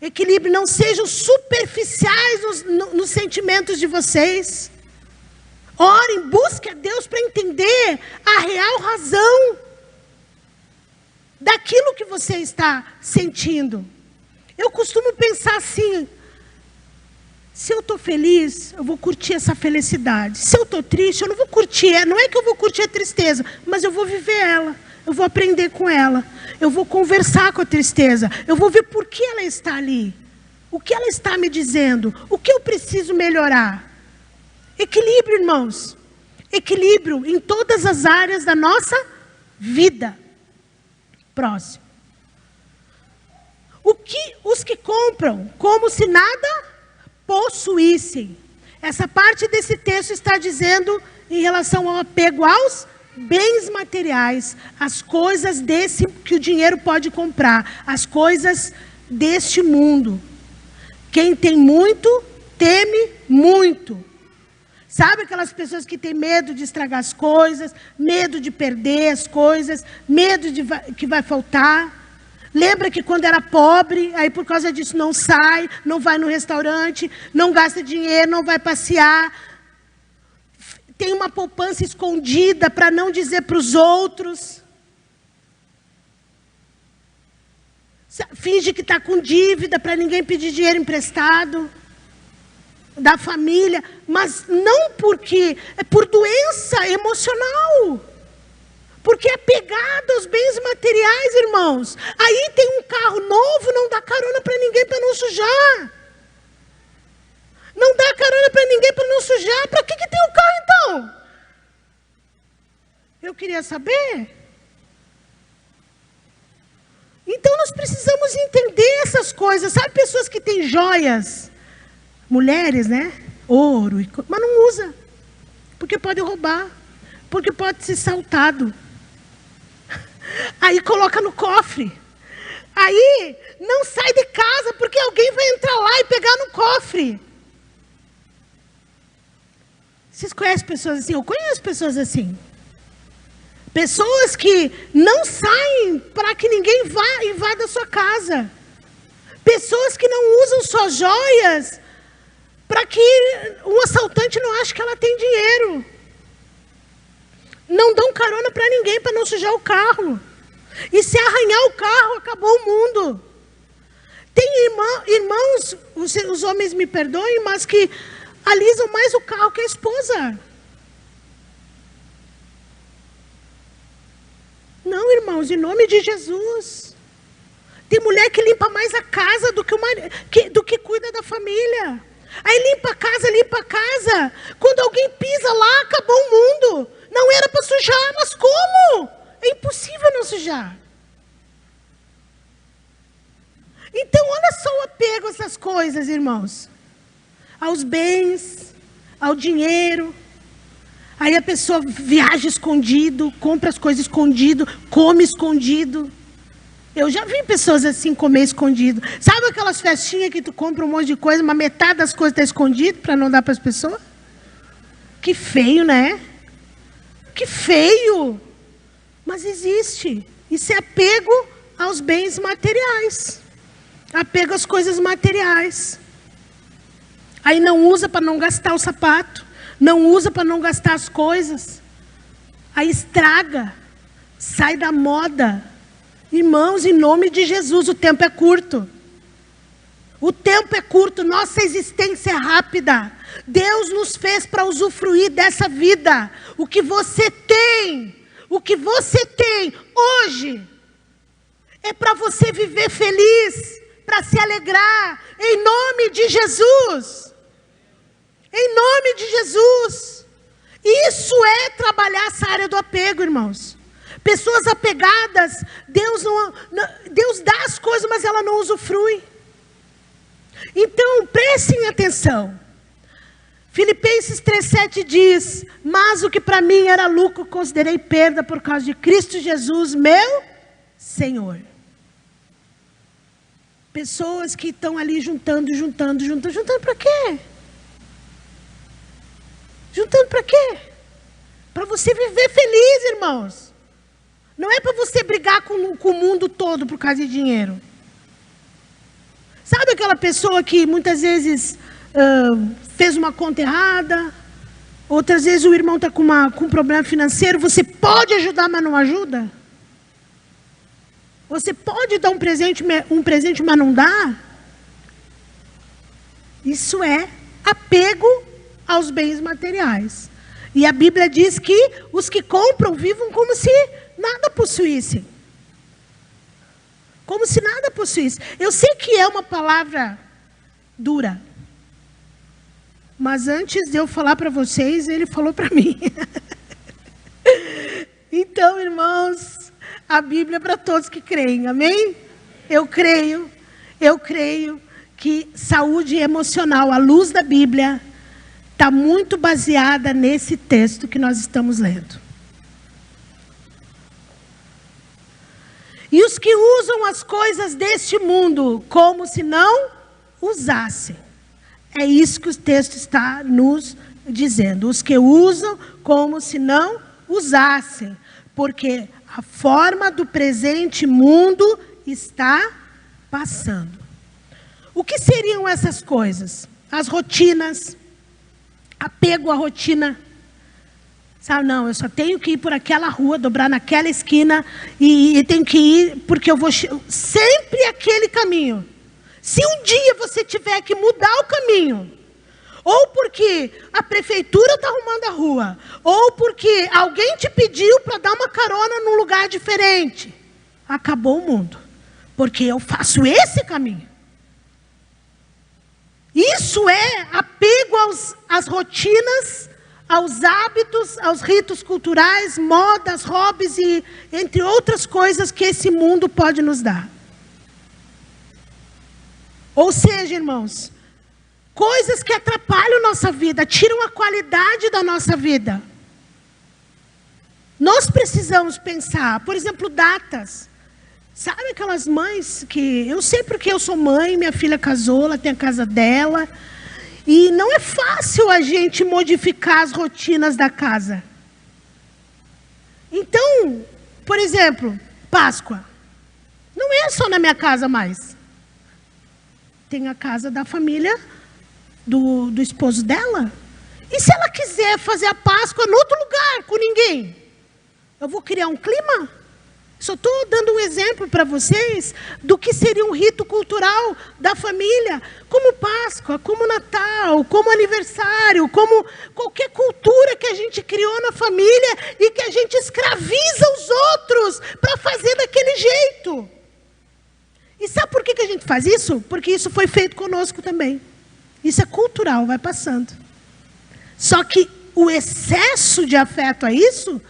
Equilibre. Não sejam superficiais nos sentimentos de vocês. Orem, busquem a Deus para entender a real razão daquilo que você está sentindo. Eu costumo pensar assim: se eu estou feliz, eu vou curtir essa felicidade. Se eu estou triste, eu não vou curtir. Não é que eu vou curtir a tristeza, mas eu vou viver ela. Eu vou aprender com ela. Eu vou conversar com a tristeza. Eu vou ver por que ela está ali. O que ela está me dizendo. O que eu preciso melhorar. Equilíbrio, irmãos. Equilíbrio em todas as áreas da nossa vida. Próximo. Os que compram como se nada possuíssem. Essa parte desse texto está dizendo em relação ao apego aos bens materiais, as coisas desse que o dinheiro pode comprar, as coisas deste mundo. Quem tem muito, teme muito. Sabe aquelas pessoas que têm medo de estragar as coisas, medo de perder as coisas, medo de que vai faltar? Lembra que quando era pobre, aí por causa disso não sai, não vai no restaurante, não gasta dinheiro, não vai passear. Tem uma poupança escondida para não dizer para os outros. Finge que está com dívida para ninguém pedir dinheiro emprestado. Da família, mas não porque, é por doença emocional. Porque é apegado aos bens materiais, irmãos. Aí tem um carro novo, não dá carona para ninguém para não sujar. Não dá carona para ninguém para não sujar. Para que tem o carro então? Eu queria saber. Então nós precisamos entender essas coisas. Sabe pessoas que têm joias? Mulheres, né? Ouro, mas não usa. Porque pode roubar. Porque pode ser saltado. Aí coloca no cofre. Aí não sai de casa porque alguém vai entrar lá e pegar no cofre. Vocês conhecem pessoas assim? Eu conheço pessoas assim. Pessoas que não saem para que ninguém vá invada a sua casa. Pessoas que não usam suas joias para que o assaltante não ache que ela tem dinheiro. Não dão carona para ninguém para não sujar o carro. E se arranhar o carro, acabou o mundo. Tem irmãos, os homens me perdoem, mas que alisam mais o carro que a esposa. Não, irmãos, em nome de Jesus. Tem mulher que limpa mais a casa do que o marido, do que cuida da família. Aí limpa a casa. Quando alguém pisa lá, acabou o mundo. Não era para sujar, mas como? É impossível não sujar. Então, olha só o apego a essas coisas, irmãos. Aos bens, ao dinheiro. Aí a pessoa viaja escondido, compra as coisas escondido, come escondido. Eu já vi pessoas assim comer escondido. Sabe aquelas festinhas que tu compra um monte de coisa, mas metade das coisas está escondido para não dar para as pessoas? Que feio, né? Que feio! Mas existe. Isso é apego aos bens materiais. Apego às coisas materiais. Aí não usa para não gastar o sapato. Não usa para não gastar as coisas. Aí estraga. Sai da moda. Irmãos, em nome de Jesus, o tempo é curto. O tempo é curto, nossa existência é rápida. Deus nos fez para usufruir dessa vida. O que você tem hoje, é para você viver feliz, para se alegrar, em nome de Jesus. Em nome de Jesus. Isso é trabalhar essa área do apego, irmãos. Pessoas apegadas, Deus dá as coisas, mas ela não usufrui. Então, prestem atenção. Filipenses 3,7 diz: mas o que para mim era lucro, considerei perda por causa de Cristo Jesus, meu Senhor. Pessoas que estão ali juntando para quê? Juntando para quê? Para você viver feliz, irmãos. Não é para você brigar com o mundo todo por causa de dinheiro. Sabe aquela pessoa que muitas vezes fez uma conta errada, outras vezes o irmão está com um problema financeiro, você pode ajudar, mas não ajuda? Você pode dar um presente, mas não dá? Isso é apego aos bens materiais. E a Bíblia diz que os que compram vivam como se nada possuíssem. Como se nada possuísse. Eu sei que é uma palavra dura. Mas antes de eu falar para vocês, ele falou para mim. Então, irmãos, a Bíblia é para todos que creem, amém? Eu creio que saúde emocional, à luz da Bíblia, está muito baseada nesse texto que nós estamos lendo. E os que usam as coisas deste mundo como se não usassem. É isso que o texto está nos dizendo. Os que usam como se não usassem. Porque a forma do presente mundo está passando. O que seriam essas coisas? As rotinas. Apego à rotina. Sabe, não, eu só tenho que ir por aquela rua, dobrar naquela esquina e tenho que ir porque eu vou sempre aquele caminho. Se um dia você tiver que mudar o caminho, ou porque a prefeitura está arrumando a rua, ou porque alguém te pediu para dar uma carona num lugar diferente, acabou o mundo, porque eu faço esse caminho. Isso é apego às rotinas, aos hábitos, aos ritos culturais, modas, hobbies e entre outras coisas que esse mundo pode nos dar. Ou seja, irmãos, coisas que atrapalham nossa vida, tiram a qualidade da nossa vida. Nós precisamos pensar, por exemplo, datas. Sabe aquelas mães que... Eu sei porque eu sou mãe, minha filha casou, ela tem a casa dela. E não é fácil a gente modificar as rotinas da casa. Então, por exemplo, Páscoa. Não é só na minha casa mais. Tem a casa da família do esposo dela. E se ela quiser fazer a Páscoa em outro lugar, com ninguém? Eu vou criar um clima? Só estou dando um exemplo para vocês do que seria um rito cultural da família, como Páscoa, como Natal, como aniversário, como qualquer cultura que a gente criou na família e que a gente escraviza os outros para fazer daquele jeito. E sabe por que a gente faz isso? Porque isso foi feito conosco também. Isso é cultural, vai passando. Só que o excesso de afeto a isso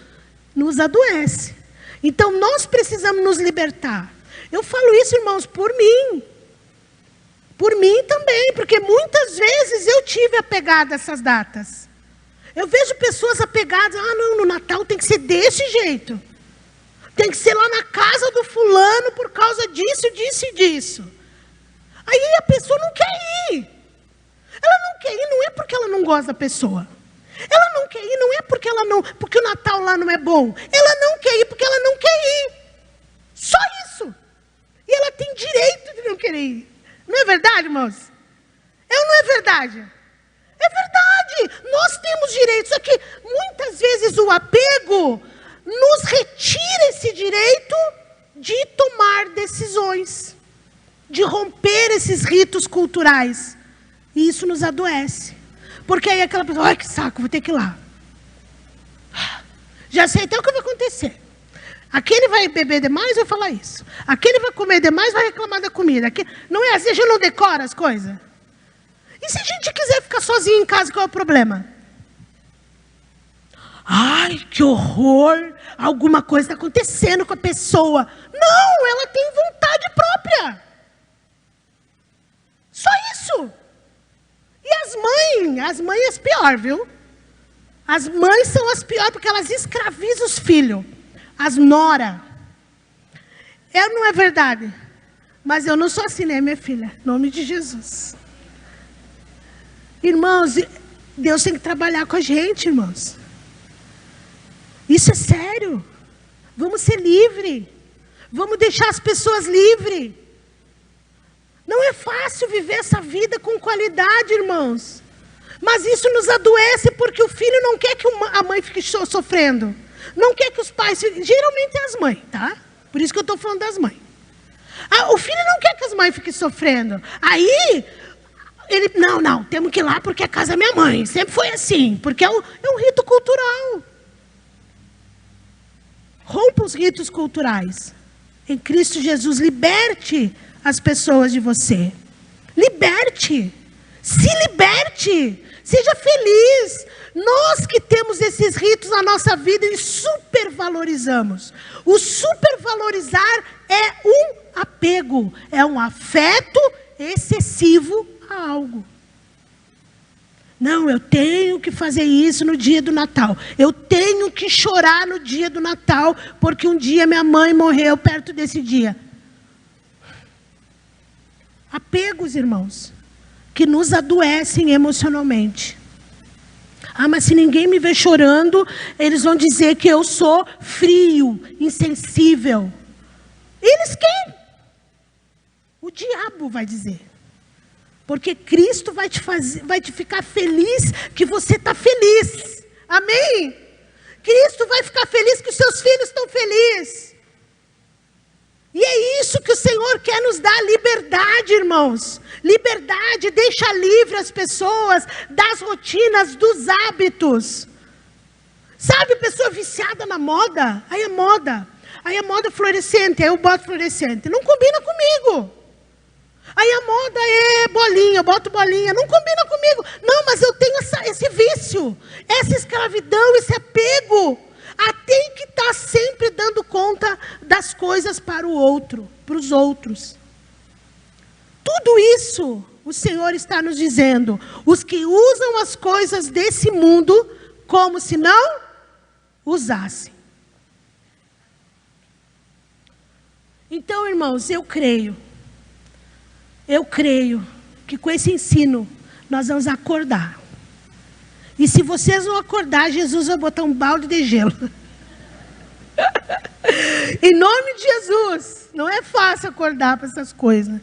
nos adoece. Então, nós precisamos nos libertar. Eu falo isso, irmãos, por mim. Por mim também, porque muitas vezes eu tive apegada a essas datas. Eu vejo pessoas apegadas, não, no Natal tem que ser desse jeito. Tem que ser lá na casa do fulano por causa disso, disso e disso. Aí a pessoa não quer ir. Ela não quer ir, não é porque ela não gosta da pessoa. Ela não quer ir, não é porque porque o Natal lá não é bom. Ela não quer ir porque ela não quer ir. Só isso. E ela tem direito de não querer ir. Não é verdade, irmãos? Ou não é verdade? É verdade. Nós temos direitos. Só que muitas vezes o apego nos retira esse direito de tomar decisões, de romper esses ritos culturais. E isso nos adoece. Porque aí aquela pessoa, ai que saco, vou ter que ir lá. Já sei até o que vai acontecer. Aquele vai beber demais, vai falar isso. Aquele vai comer demais, vai reclamar da comida. Não é assim, a gente não decora as coisas. E se a gente quiser ficar sozinho em casa, qual é o problema? Ai, que horror. Alguma coisa está acontecendo com a pessoa. Não, ela tem vontade própria. Só isso. E as mães é pior, viu? As mães são as piores porque elas escravizam os filhos. As nora. Não é verdade. Mas eu não sou assim, né, minha filha? Em nome de Jesus. Irmãos, Deus tem que trabalhar com a gente, irmãos. Isso é sério. Vamos ser livres. Vamos deixar as pessoas livres. Não é fácil viver essa vida com qualidade, irmãos. Mas isso nos adoece porque o filho não quer que a mãe fique sofrendo. Não quer que os pais... Geralmente é as mães, tá? Por isso que eu estou falando das mães. O filho não quer que as mães fiquem sofrendo. Aí, ele... Não, temos que ir lá porque a casa é minha mãe. Sempre foi assim, porque é um rito cultural. Rompa os ritos culturais. Em Cristo Jesus, liberte as pessoas de você. Liberte. Se liberte. Seja feliz. Nós que temos esses ritos na nossa vida e supervalorizamos. O supervalorizar é um apego. É um afeto excessivo a algo. Não, eu tenho que fazer isso no dia do Natal. Eu tenho que chorar no dia do Natal, porque um dia minha mãe morreu perto desse dia. Apegos, irmãos, que nos adoecem emocionalmente. Mas se ninguém me vê chorando, eles vão dizer que eu sou frio, insensível. Eles quem? O diabo vai dizer. Porque Cristo vai te ficar feliz que você está feliz. Amém? Cristo vai ficar feliz que os seus filhos estão felizes. E é isso que o Senhor quer nos dar, liberdade, irmãos. Liberdade, deixa livre as pessoas das rotinas, dos hábitos. Sabe, pessoa viciada na moda? Aí a moda fluorescente, aí eu boto fluorescente. Não combina comigo. Aí a moda é bolinha, eu boto bolinha. Não combina comigo. Não, mas eu tenho esse vício, essa escravidão, esse apego. Tem que estar sempre dando conta das coisas para o outro, para os outros. Tudo isso o Senhor está nos dizendo. Os que usam as coisas desse mundo como se não usassem. Então, irmãos, eu creio que com esse ensino nós vamos acordar. E se vocês não acordar, Jesus vai botar um balde de gelo. Em nome de Jesus. Não é fácil acordar para essas coisas.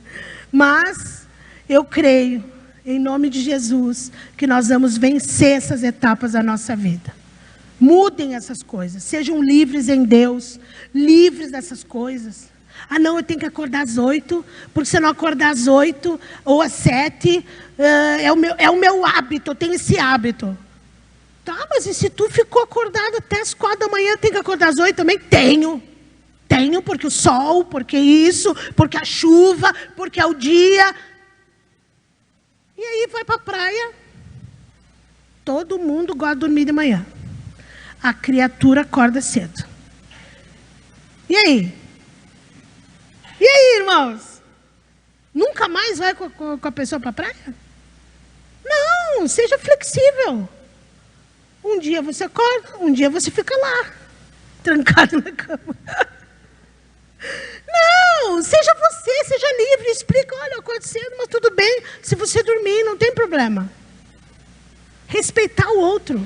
Mas eu creio, em nome de Jesus, que nós vamos vencer essas etapas da nossa vida. Mudem essas coisas. Sejam livres em Deus. Livres dessas coisas. Ah, não, eu tenho que acordar às 8, porque se eu não acordar às 8 ou às 7, é o meu hábito, eu tenho esse hábito. Tá, mas e se tu ficou acordado até as 4 da manhã, tem que acordar às 8 também? Tenho, porque o sol, porque isso, porque a chuva, porque é o dia. E aí vai para a praia. Todo mundo gosta de dormir de manhã. A criatura acorda cedo. E aí? E aí, irmãos? Nunca mais vai com a pessoa para a praia? Não, seja flexível. Um dia você acorda, um dia você fica lá, trancado na cama. Não, seja você, seja livre, explica, olha, eu acordo cedo, mas tudo bem, se você dormir, não tem problema. Respeitar o outro,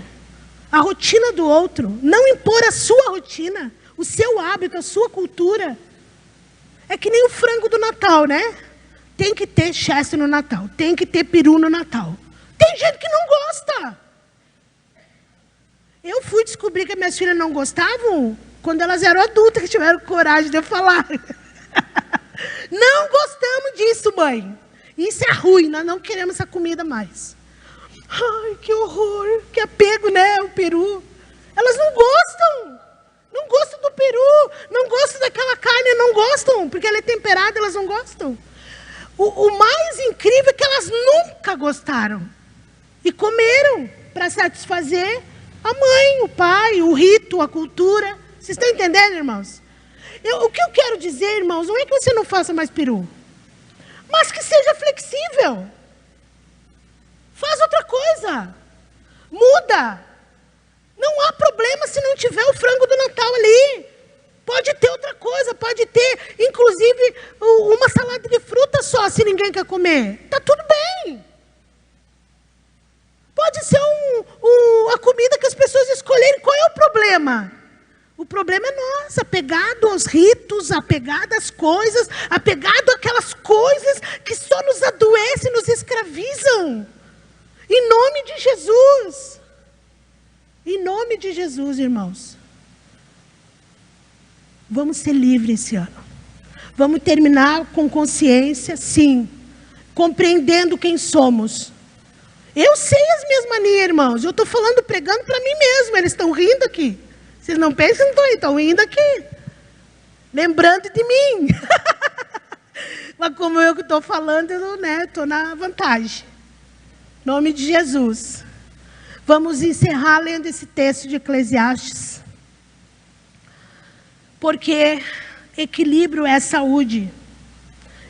a rotina do outro, não impor a sua rotina, o seu hábito, a sua cultura. É que nem o frango do Natal, né? Tem que ter chester no Natal, tem que ter peru no Natal. Tem gente que não gosta. Eu fui descobrir que minhas filhas não gostavam quando elas eram adultas, que tiveram coragem de eu falar. Não gostamos disso, mãe. Isso é ruim, nós não queremos essa comida mais. Ai, que horror, que apego, né, o peru. Elas não gostam. Não gostam do peru, não gostam daquela carne, não gostam, porque ela é temperada, elas não gostam. O mais incrível é que elas nunca gostaram. E comeram para satisfazer a mãe, o pai, o rito, a cultura. Vocês estão entendendo, irmãos? O que eu quero dizer, irmãos, não é que você não faça mais peru, mas que seja flexível. Faz outra coisa. Muda. Não há problema se não tiver o frango do Natal ali. Pode ter outra coisa, pode ter, inclusive, uma salada de fruta só, se ninguém quer comer. Está tudo bem. Pode ser a comida que as pessoas escolherem. Qual é o problema? O problema é nós, apegado aos ritos, apegado às coisas, apegado àquelas coisas que só nos adoecem, nos escravizam. Em nome de Jesus. Em nome de Jesus, irmãos. Vamos ser livres esse ano. Vamos terminar com consciência, sim. Compreendendo quem somos. Eu sei as minhas manias, irmãos. Eu estou falando, pregando para mim mesmo. Eles estão rindo aqui. Vocês não pensam que estão rindo aqui. Lembrando de mim. Mas como eu que estou falando, eu estou na vantagem. Em nome de Jesus. Vamos encerrar lendo esse texto de Eclesiastes. Porque equilíbrio é saúde.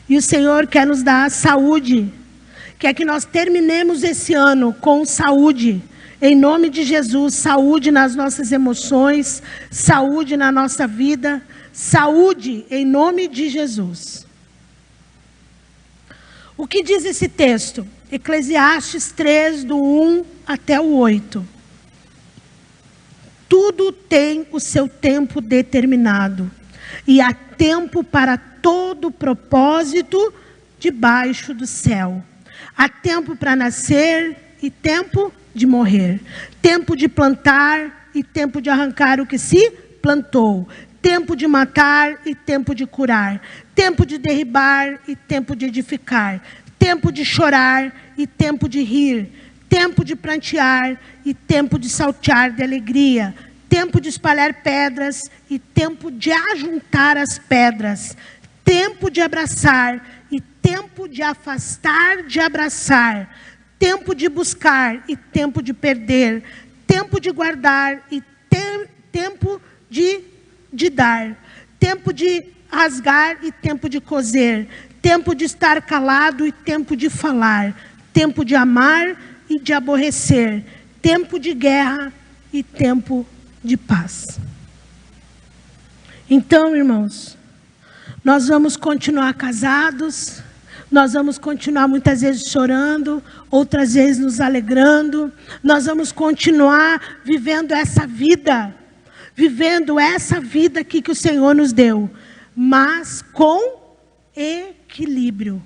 E o Senhor quer nos dar saúde. Quer que nós terminemos esse ano com saúde. Em nome de Jesus, saúde nas nossas emoções, saúde na nossa vida, saúde em nome de Jesus. O que diz esse texto? Eclesiastes 3, do 1 até o 8. Tudo tem o seu tempo determinado, e há tempo para todo propósito debaixo do céu. Há tempo para nascer e tempo de morrer. Tempo de plantar e tempo de arrancar o que se plantou. Tempo de matar e tempo de curar. Tempo de derribar e tempo de edificar. Tempo de chorar e tempo de rir. Tempo de prantear e tempo de saltear de alegria. Tempo de espalhar pedras e tempo de ajuntar as pedras. Tempo de abraçar e tempo de afastar de abraçar. Tempo de buscar e tempo de perder. Tempo de guardar e tempo de dar. Tempo de rasgar e tempo de coser. Tempo de estar calado e tempo de falar. Tempo de amar e de aborrecer. Tempo de guerra e tempo de paz. Então, irmãos, Nós vamos continuar casados, nós vamos continuar muitas vezes chorando, outras vezes nos alegrando. Nós vamos continuar vivendo essa vida aqui que o Senhor nos deu, mas com equilíbrio,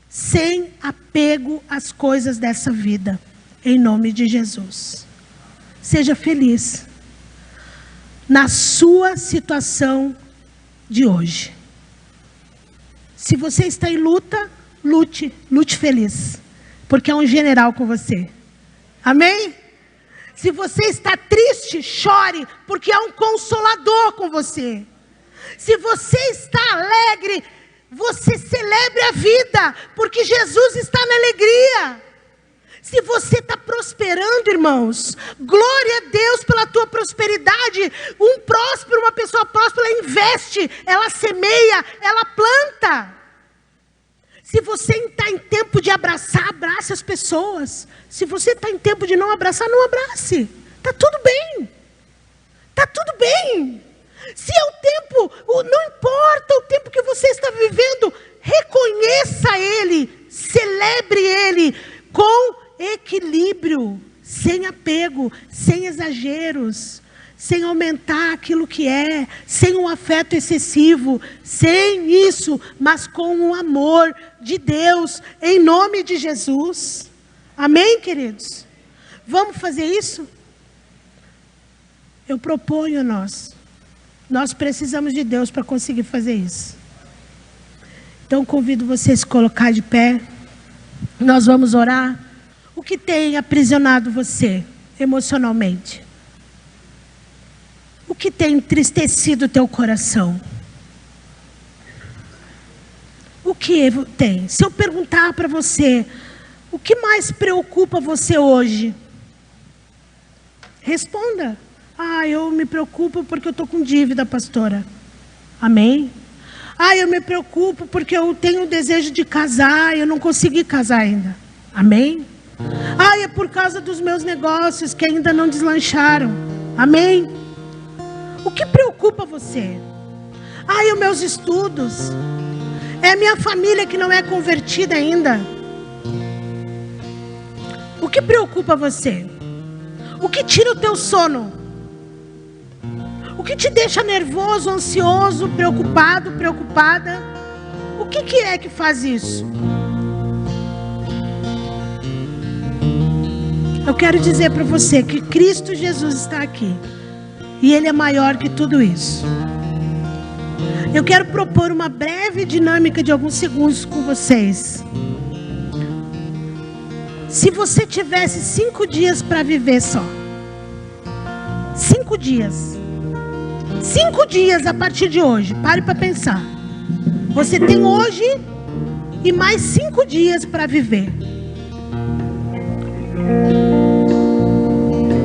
sem apego às coisas dessa vida, em nome de Jesus. Seja feliz na sua situação de hoje. Se você está em luta, lute feliz, porque é um general com você. Amém? Se você está triste, chore, porque há um consolador com você. Se você está alegre, você celebre a vida, porque Jesus está na alegria. Se você está prosperando, irmãos, glória a Deus pela tua prosperidade. Uma pessoa próspera, ela investe, ela semeia, ela planta. Se você está em tempo de abraçar, abrace as pessoas. Se você está em tempo de não abraçar, não abrace. Está tudo bem. Está tudo bem. Se é o tempo, não importa o tempo que você está vivendo, reconheça ele, celebre ele com equilíbrio, sem apego, sem exageros, sem aumentar aquilo que é, sem um afeto excessivo, sem isso, mas com o amor de Deus, em nome de Jesus. Amém, queridos? Vamos fazer isso? Eu proponho a nós precisamos de Deus para conseguir fazer isso. Então convido vocês a se colocar de pé, nós vamos orar. O que tem aprisionado você emocionalmente? O que tem entristecido o teu coração? O que tem? Se eu perguntar para você, o que mais preocupa você hoje? Responda. Eu me preocupo porque eu estou com dívida, pastora. Amém? Eu me preocupo porque eu tenho o desejo de casar e eu não consegui casar ainda. Amém? É por causa dos meus negócios que ainda não deslancharam. Amém? O que preocupa você? Os meus estudos. É a minha família que não é convertida ainda. O que preocupa você? O que tira o teu sono? O que te deixa nervoso, ansioso, preocupado, preocupada? O que é que faz isso? Eu quero dizer para você que Cristo Jesus está aqui. E Ele é maior que tudo isso. Eu quero propor uma breve dinâmica de alguns segundos com vocês. Se você tivesse 5 dias para viver só. 5 dias. 5 dias a partir de hoje. Pare para pensar. Você tem hoje e mais 5 dias para viver.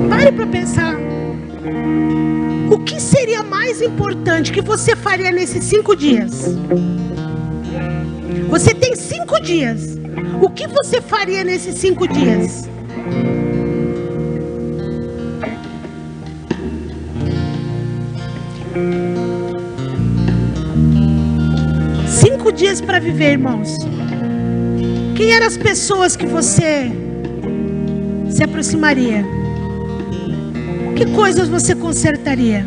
Pare para pensar. O que seria mais importante que você faria nesses 5 dias? Você tem 5 dias. O que você faria nesses 5 dias? Cinco dias para viver, irmãos. Quem eram as pessoas que você se aproximaria? Que coisas você consertaria?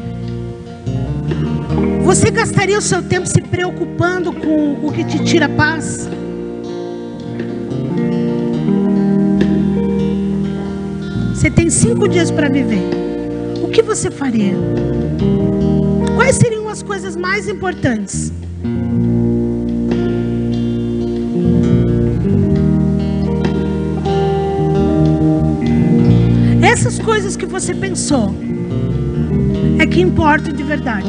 Você gastaria o seu tempo se preocupando com o que te tira paz? Você tem 5 dias para viver. O que você faria? Quais seriam as coisas mais importantes? Essas coisas que você pensou é que importam de verdade.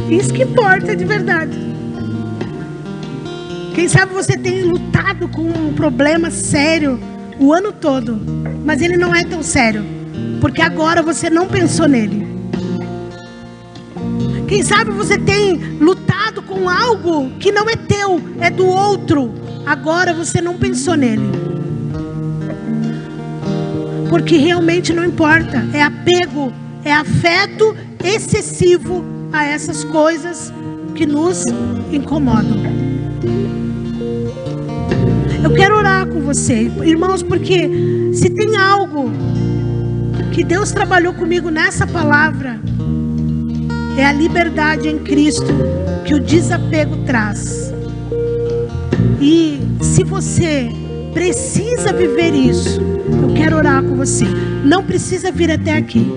Isso que importa de verdade. Quem sabe você tem lutado com um problema sério o ano todo, mas ele não é tão sério, porque agora você não pensou nele. Quem sabe você tem lutado com algo que não é teu, é do outro. Agora você não pensou nele. Porque realmente não importa. É apego, é afeto excessivo a essas coisas que nos incomodam. Eu quero orar com você, irmãos, porque se tem algo que Deus trabalhou comigo nessa palavra, é a liberdade em Cristo que o desapego traz. E se você precisa viver isso, eu quero orar com você. Não precisa vir até aqui.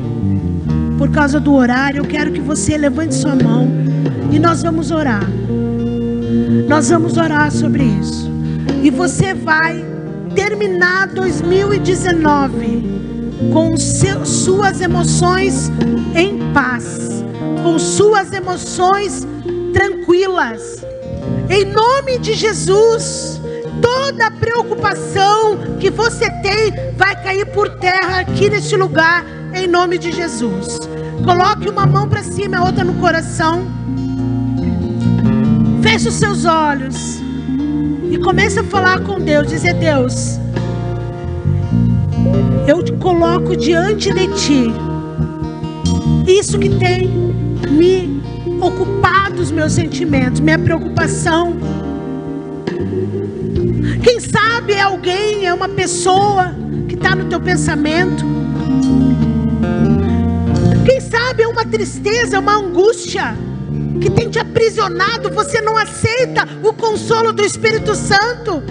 Por causa do horário, eu quero que você levante sua mão e nós vamos orar. Nós vamos orar sobre isso. E você vai terminar 2019 com suas emoções em paz, com suas emoções tranquilas. Em nome de Jesus, toda preocupação que você tem vai cair por terra aqui neste lugar, em nome de Jesus. Coloque uma mão para cima, a outra no coração. Feche os seus olhos e comece a falar com Deus. Dizer: Deus, eu te coloco diante de Ti isso que tem me ocupado os meus sentimentos, minha preocupação. Quem sabe é alguém, é uma pessoa que está no teu pensamento. Quem sabe é uma tristeza, uma angústia que tem te aprisionado. Você não aceita o consolo do Espírito Santo.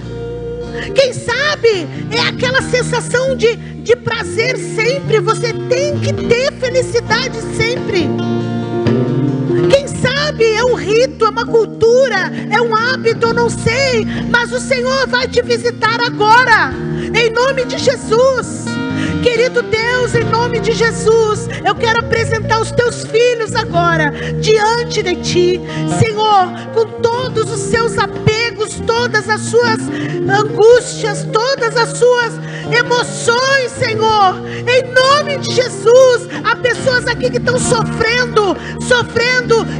Quem sabe é aquela sensação de prazer sempre. Você tem que ter felicidade sempre. Quem sabe é um rito, é uma cultura, é um hábito, eu não sei. Mas o Senhor vai te visitar agora, em nome de Jesus. Querido Deus, em nome de Jesus, eu quero apresentar os teus filhos agora diante de Ti, Senhor, com todos os seus apegos, todas as suas angústias, todas as suas emoções, Senhor, em nome de Jesus. Há pessoas aqui que estão sofrendo,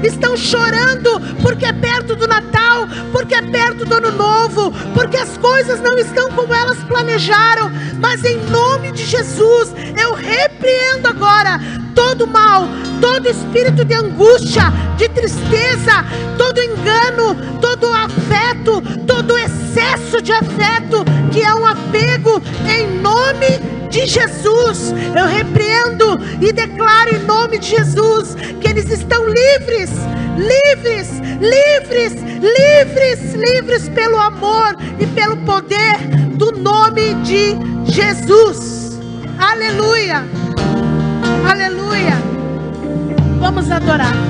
estão chorando, porque é perto do Natal, porque é perto do Ano Novo, porque as coisas não estão como elas planejaram. Mas em nome de Jesus, eu repreendo agora todo mal, todo espírito de angústia, de tristeza, todo engano, todo afeto, todo excesso de afeto, que é um apego, em nome de Jesus. Eu repreendo e declaro em nome de Jesus que eles estão livres, livres, livres, livres, livres pelo amor e pelo poder do nome de Jesus. Aleluia, aleluia. Vamos adorar.